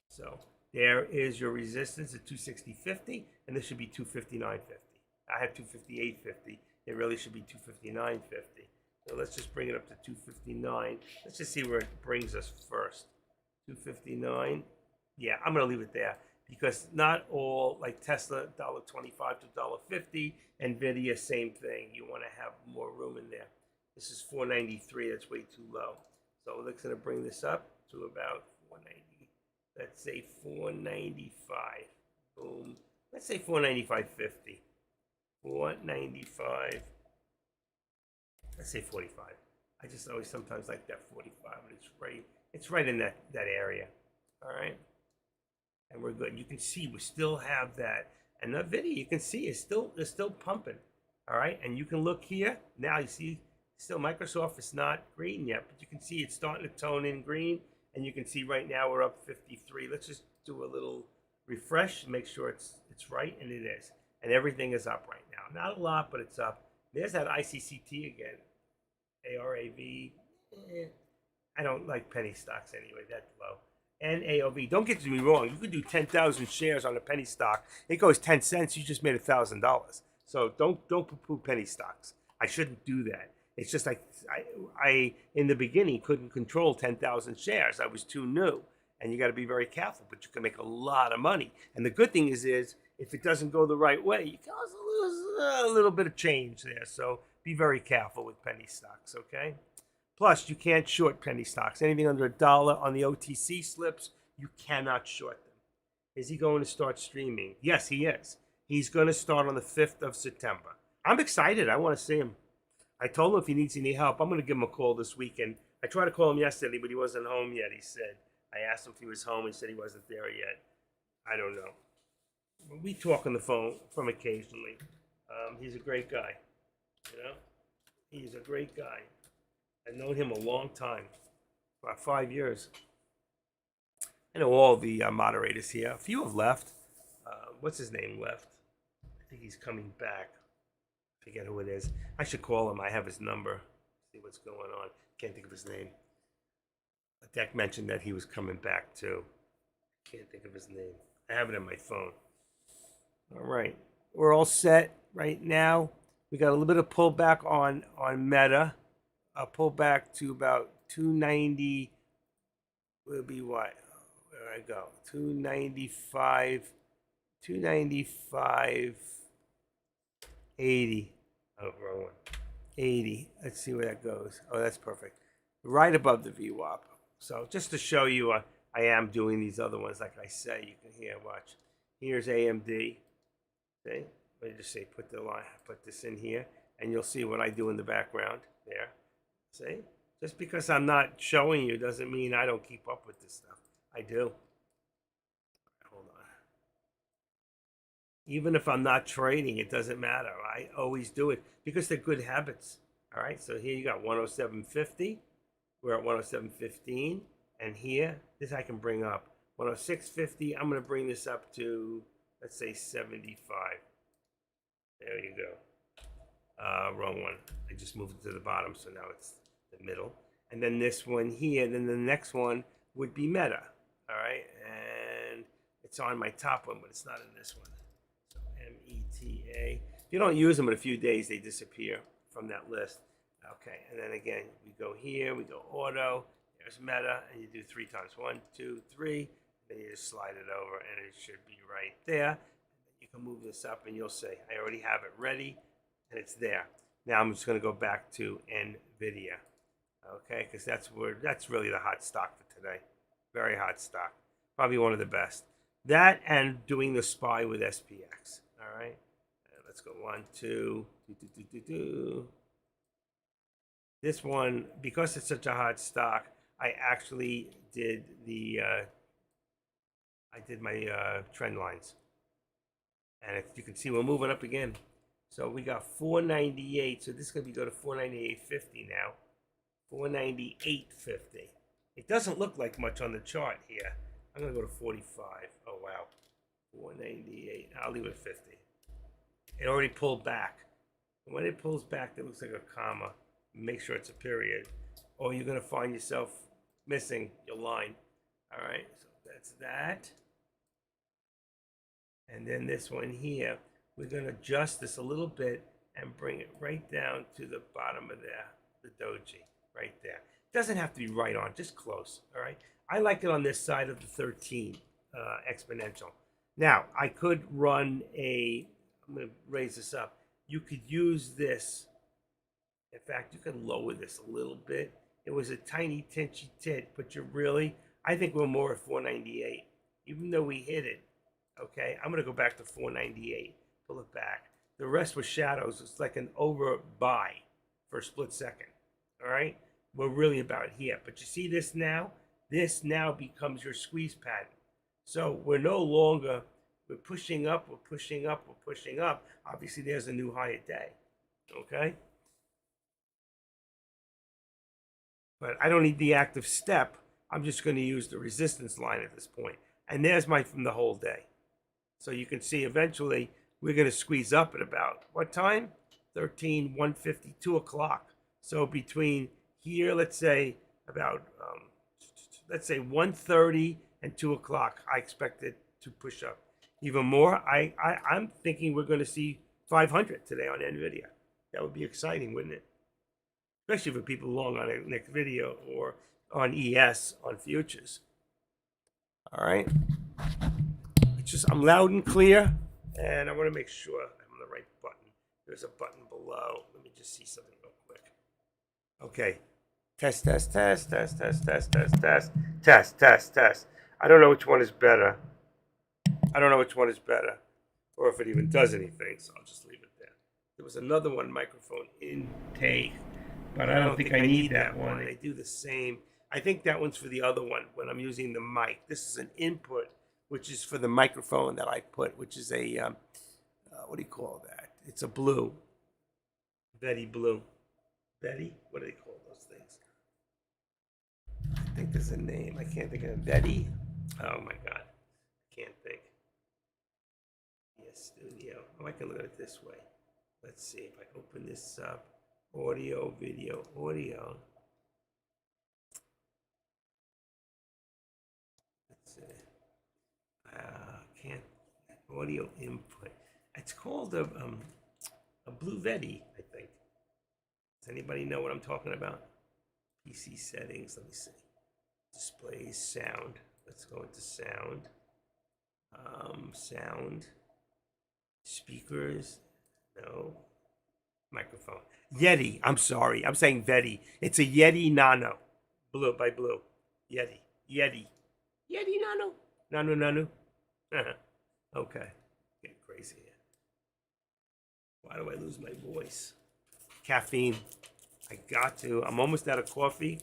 So there is your resistance at 260.50, and this should be 259.50. I have 258.50. It really should be 259.50. So let's just bring it up to 259. Let's just see where it brings us first. 259. Yeah, I'm going to leave it there because not all, like Tesla, $1.25 to $1.50. NVIDIA, same thing. You want to have more room in there. This is 493. That's way too low. So we're going to bring this up to about 490. Let's say 495. Boom. Let's say 495.50. 495. Let's say 45. I just always sometimes like that 45, but it's right in that area. All right. And we're good. You can see we still have that. And that video, you can see it's still pumping. All right. And you can look here. Now you see still Microsoft is not green yet, but you can see it's starting to tone in green. And you can see right now we're up 53. Let's just do a little refresh and make sure it's right, and it is. And everything is up right now. Not a lot, but it's up. There's that ICCT again. ARAV. I don't like penny stocks anyway, that low. NAOV. Don't get me wrong. You could do 10,000 shares on a penny stock. It goes 10 cents. You just made $1,000. So don't poo-poo penny stocks. I shouldn't do that. It's just like I in the beginning couldn't control 10,000 shares. I was too new, and you got to be very careful. But you can make a lot of money. And the good thing is if it doesn't go the right way, you can also lose a little bit of change there. So be very careful with penny stocks, okay? Plus, you can't short penny stocks. Anything under $1 on the OTC slips, you cannot short them. Is he going to start streaming? Yes, he is. He's going to start on the 5th of September. I'm excited. I want to see him. I told him if he needs any help, I'm going to give him a call this weekend. I tried to call him yesterday, but he wasn't home yet, he said. I asked him if he was home. He said he wasn't there yet. I don't know. But we talk on the phone from occasionally. He's a great guy. You know, he's a great guy. I've known him a long time, about 5 years. I know all the moderators here. A few have left. What's his name left? I think he's coming back. Forget who it is. I should call him. I have his number. See what's going on. Can't think of his name. Deck mentioned that he was coming back too. Can't think of his name. I have it on my phone. All right. We're all set right now. We got a little bit of pullback on Meta. A pullback to about 290. Will be what? Where I go? 295. 295.80. Oh, wrong one. 80. Let's see where that goes. Oh, that's perfect. Right above the VWAP. So just to show you, I am doing these other ones, like I say. You can hear. Watch. Here's AMD. See? Let me just say, put this in here, and you'll see what I do in the background there. See? Just because I'm not showing you doesn't mean I don't keep up with this stuff. I do. Hold on. Even if I'm not trading, it doesn't matter. I always do it because they're good habits. All right. So here you got 107.50. We're at 107.15. And here, this I can bring up. 106.50. I'm going to bring this up to, let's say, 75. There you go. Wrong one. I just moved it to the bottom, so now it's the middle. And then this one here, then the next one would be Meta. All right. And it's on my top one, but it's not in this one. So META. If you don't use them in a few days, they disappear from that list. Okay. And then again, we go here, we go auto. There's Meta, and you do 3 times. 1, 2, 3. Then you just slide it over, and it should be right there. You can move this up, and you'll see. I already have it ready, and it's there. Now I'm just going to go back to NVIDIA. Okay, because that's really the hot stock for today. Very hot stock. Probably one of the best. That and doing the SPY with SPX. All right. Let's go 1, 2. This one, because it's such a hot stock, I actually did my trend lines. And you can see we're moving up again. So we got 498. So this is going to go to 498.50 now. 498.50. It doesn't look like much on the chart here. I'm going to go to 45. Oh, wow. 498. I'll leave it at 50. It already pulled back. And when it pulls back, that looks like a comma. Make sure it's a period. Or you're going to find yourself missing your line. All right. So that's that. And then this one here, we're going to adjust this a little bit and bring it right down to the bottom of there, the doji, right there. It doesn't have to be right on, just close, all right? I like it on this side of the 13 exponential. Now, I could run I'm going to raise this up. You could use this. In fact, you can lower this a little bit. It was a tiny tinchy tit, but I think we're more at 498, even though we hit it. Okay, I'm going to go back to 498, pull it back. The rest was shadows. It's like an overbuy for a split second. All right, we're really about here. But you see this now? This now becomes your squeeze pattern. So we're no longer, we're pushing up, we're pushing up, we're pushing up. Obviously, there's a new higher day. Okay? But I don't need the active step. I'm just going to use the resistance line at this point. And there's my from the whole day. So you can see eventually we're going to squeeze up at about what time? 1:50, 2 o'clock. So between here, let's say about, let's say 1:30 and 2 o'clock, I expect it to push up even more. I'm thinking we're going to see 500 today on NVIDIA. That would be exciting, wouldn't it? Especially for people long on NVIDIA or on ES on futures. All right. I'm loud and clear, and I want to make sure I'm on the right button. There's a button below. Let me just see something real quick. Okay. Test. I don't know which one is better. Or if it even does anything, so I'll just leave it there. There was another one, microphone intake, but I don't think I need that one. They do the same. I think that one's for the other one when I'm using the mic. This is an input, which is for the microphone that I put, which is a, what do you call that? It's a blue. Betty Blue. Betty? What do they call those things? I think there's a name. I can't think of it. Betty? Oh my God. Can't think. Yes, studio. Oh, I can look at it this way. Let's see if I open this up. Audio, video, audio. Let's see. Can't. Audio input. It's called a Blue Betty, I think. Does anybody know what I'm talking about? PC settings. Let me see. Displays, sound. Let's go into sound. Sound. Speakers. No. Microphone. Yeti. I'm sorry. I'm saying Veti. It's a Yeti Nano. Blue by Blue. Yeti. Yeti. Yeti Nano. Nano. Okay. Getting crazy here. Why do I lose my voice? Caffeine. I got to. I'm almost out of coffee.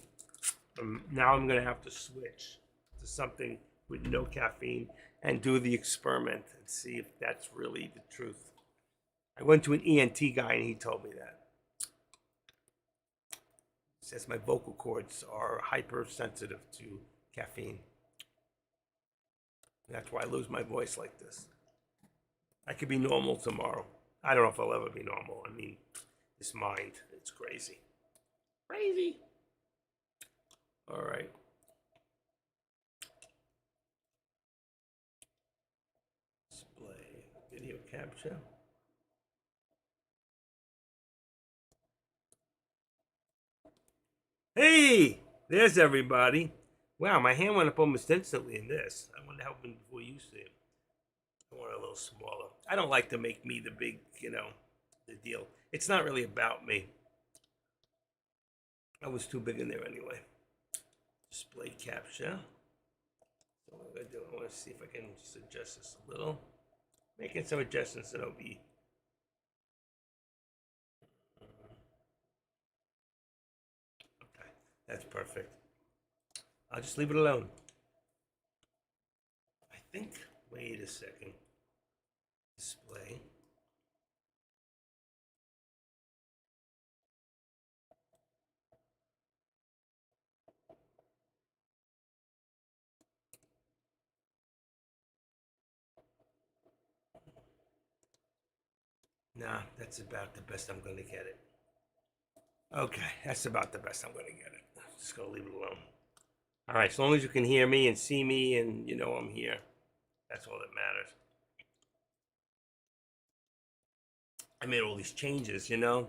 Now I'm going to have to switch to something with no caffeine and do the experiment and see if that's really the truth. I went to an ENT guy and he told me that. He says my vocal cords are hypersensitive to caffeine. That's why I lose my voice like this. I could be normal tomorrow. I don't know if I'll ever be normal. I mean, this mind, it's crazy. Crazy. All right. Display video capture. Hey, there's everybody. Wow, my hand went up almost instantly in this. I wonder how before you see it. I want it a little smaller. I don't like to make me the big, the deal. It's not really about me. I was too big in there anyway. Display capture. So what I'm going to do, I want to see if I can just adjust this a little. Making some adjustments that'll be. Okay, that's perfect. I'll just leave it alone. I think, wait a second. Display. Nah, that's about the best I'm going to get it. Okay, that's about the best I'm going to get it. I'm just going to leave it alone. All right, as long as you can hear me and see me and you know I'm here, that's all that matters. I made all these changes, The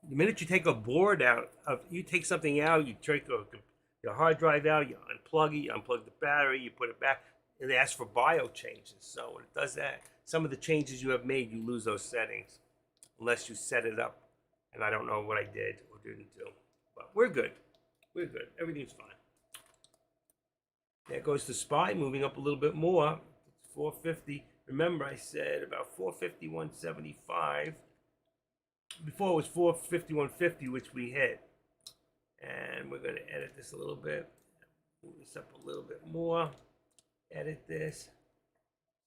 minute you take a board out, you take something out, you take your hard drive out, you unplug it, you unplug the battery, you put it back, and it asks for bio changes. So when it does that, some of the changes you have made, you lose those settings unless you set it up. And I don't know what I did or didn't do. But we're good. We're good. Everything's fine. There goes the SPY, moving up a little bit more. It's 450. Remember, I said about 450, 175. Before it was 450, 150, which we hit. And we're going to edit this a little bit. Move this up a little bit more. Edit this.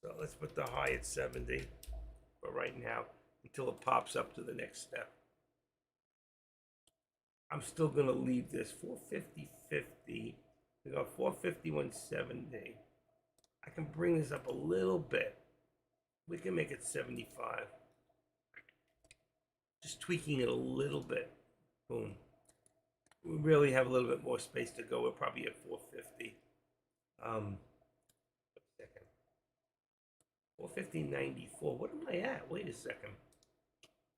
So let's put the high at 70 for right now until it pops up to the next step. I'm still going to leave this 450.50. We got 450, 170. I can bring this up a little bit. We can make it 75. Just tweaking it a little bit. Boom. We really have a little bit more space to go. We're probably at 450. Second. 450.94. What am I at? Wait a second.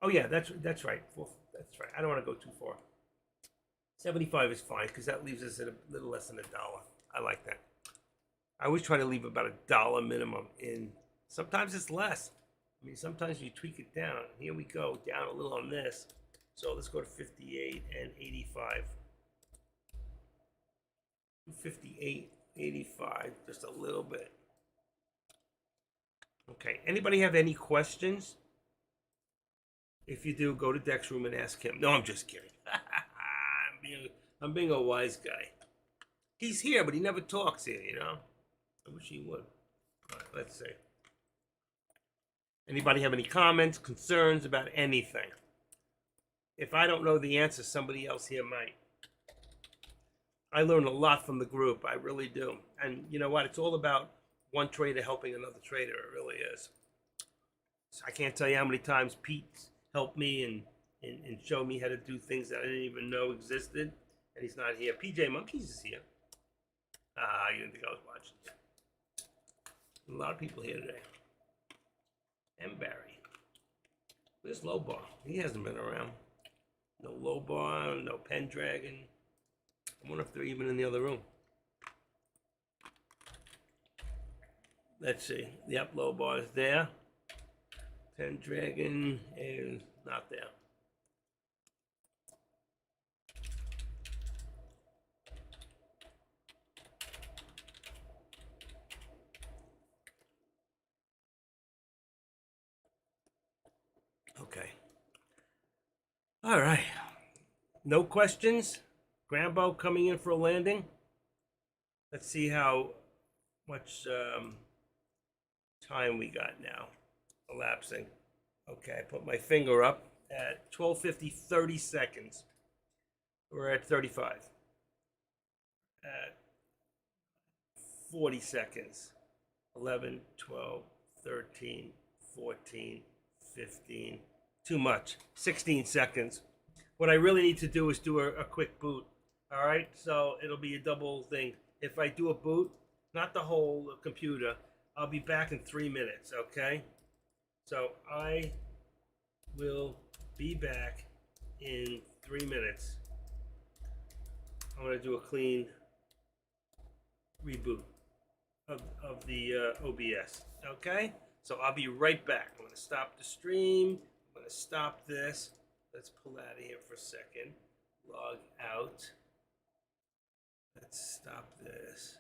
Oh yeah, that's right. That's right. I don't want to go too far. 75 is fine because that leaves us at a little less than $1. I like that. I always try to leave about $1 minimum in. Sometimes it's less. I mean, sometimes you tweak it down. Here we go, down a little on this. So let's go to 58 and 85. 58, 85, just a little bit. Okay, anybody have any questions? If you do, go to Deck's room and ask him. No, I'm just kidding. I'm being a wise guy. He's here, but he never talks here, you know? I wish he would. All right, let's see. Anybody have any comments, concerns about anything? If I don't know the answer, somebody else here might. I learn a lot from the group. I really do. And you know what? It's all about one trader helping another trader. It really is. So I can't tell you how many times Pete's helped me and showed me how to do things that I didn't even know existed. And he's not here. PJ Monkeys is here. You didn't think I was watching. A lot of people here today. And Barry. Where's Lowbar? He hasn't been around. No Lowbar, no Pendragon. I wonder if they're even in the other room. Let's see. Yep, Lowbar is there. Pendragon is not there. Okay. All right. No questions. Grambo coming in for a landing. Let's see how much time we got now elapsing. Okay, I put my finger up at 12:50, 30 seconds. We're at 35. At 40 seconds. 11, 12, 13, 14, 15. Too much. 16 seconds. What I really need to do is do a quick boot. All right, so it'll be a double thing. If I do a boot, not the whole computer, I'll be back in 3 minutes, okay? So I will be back in 3 minutes. I'm going to do a clean reboot of the OBS, okay? So I'll be right back. I'm going to stop the stream. I'm going to stop this. Let's pull out of here for a second. Log out. Let's stop this.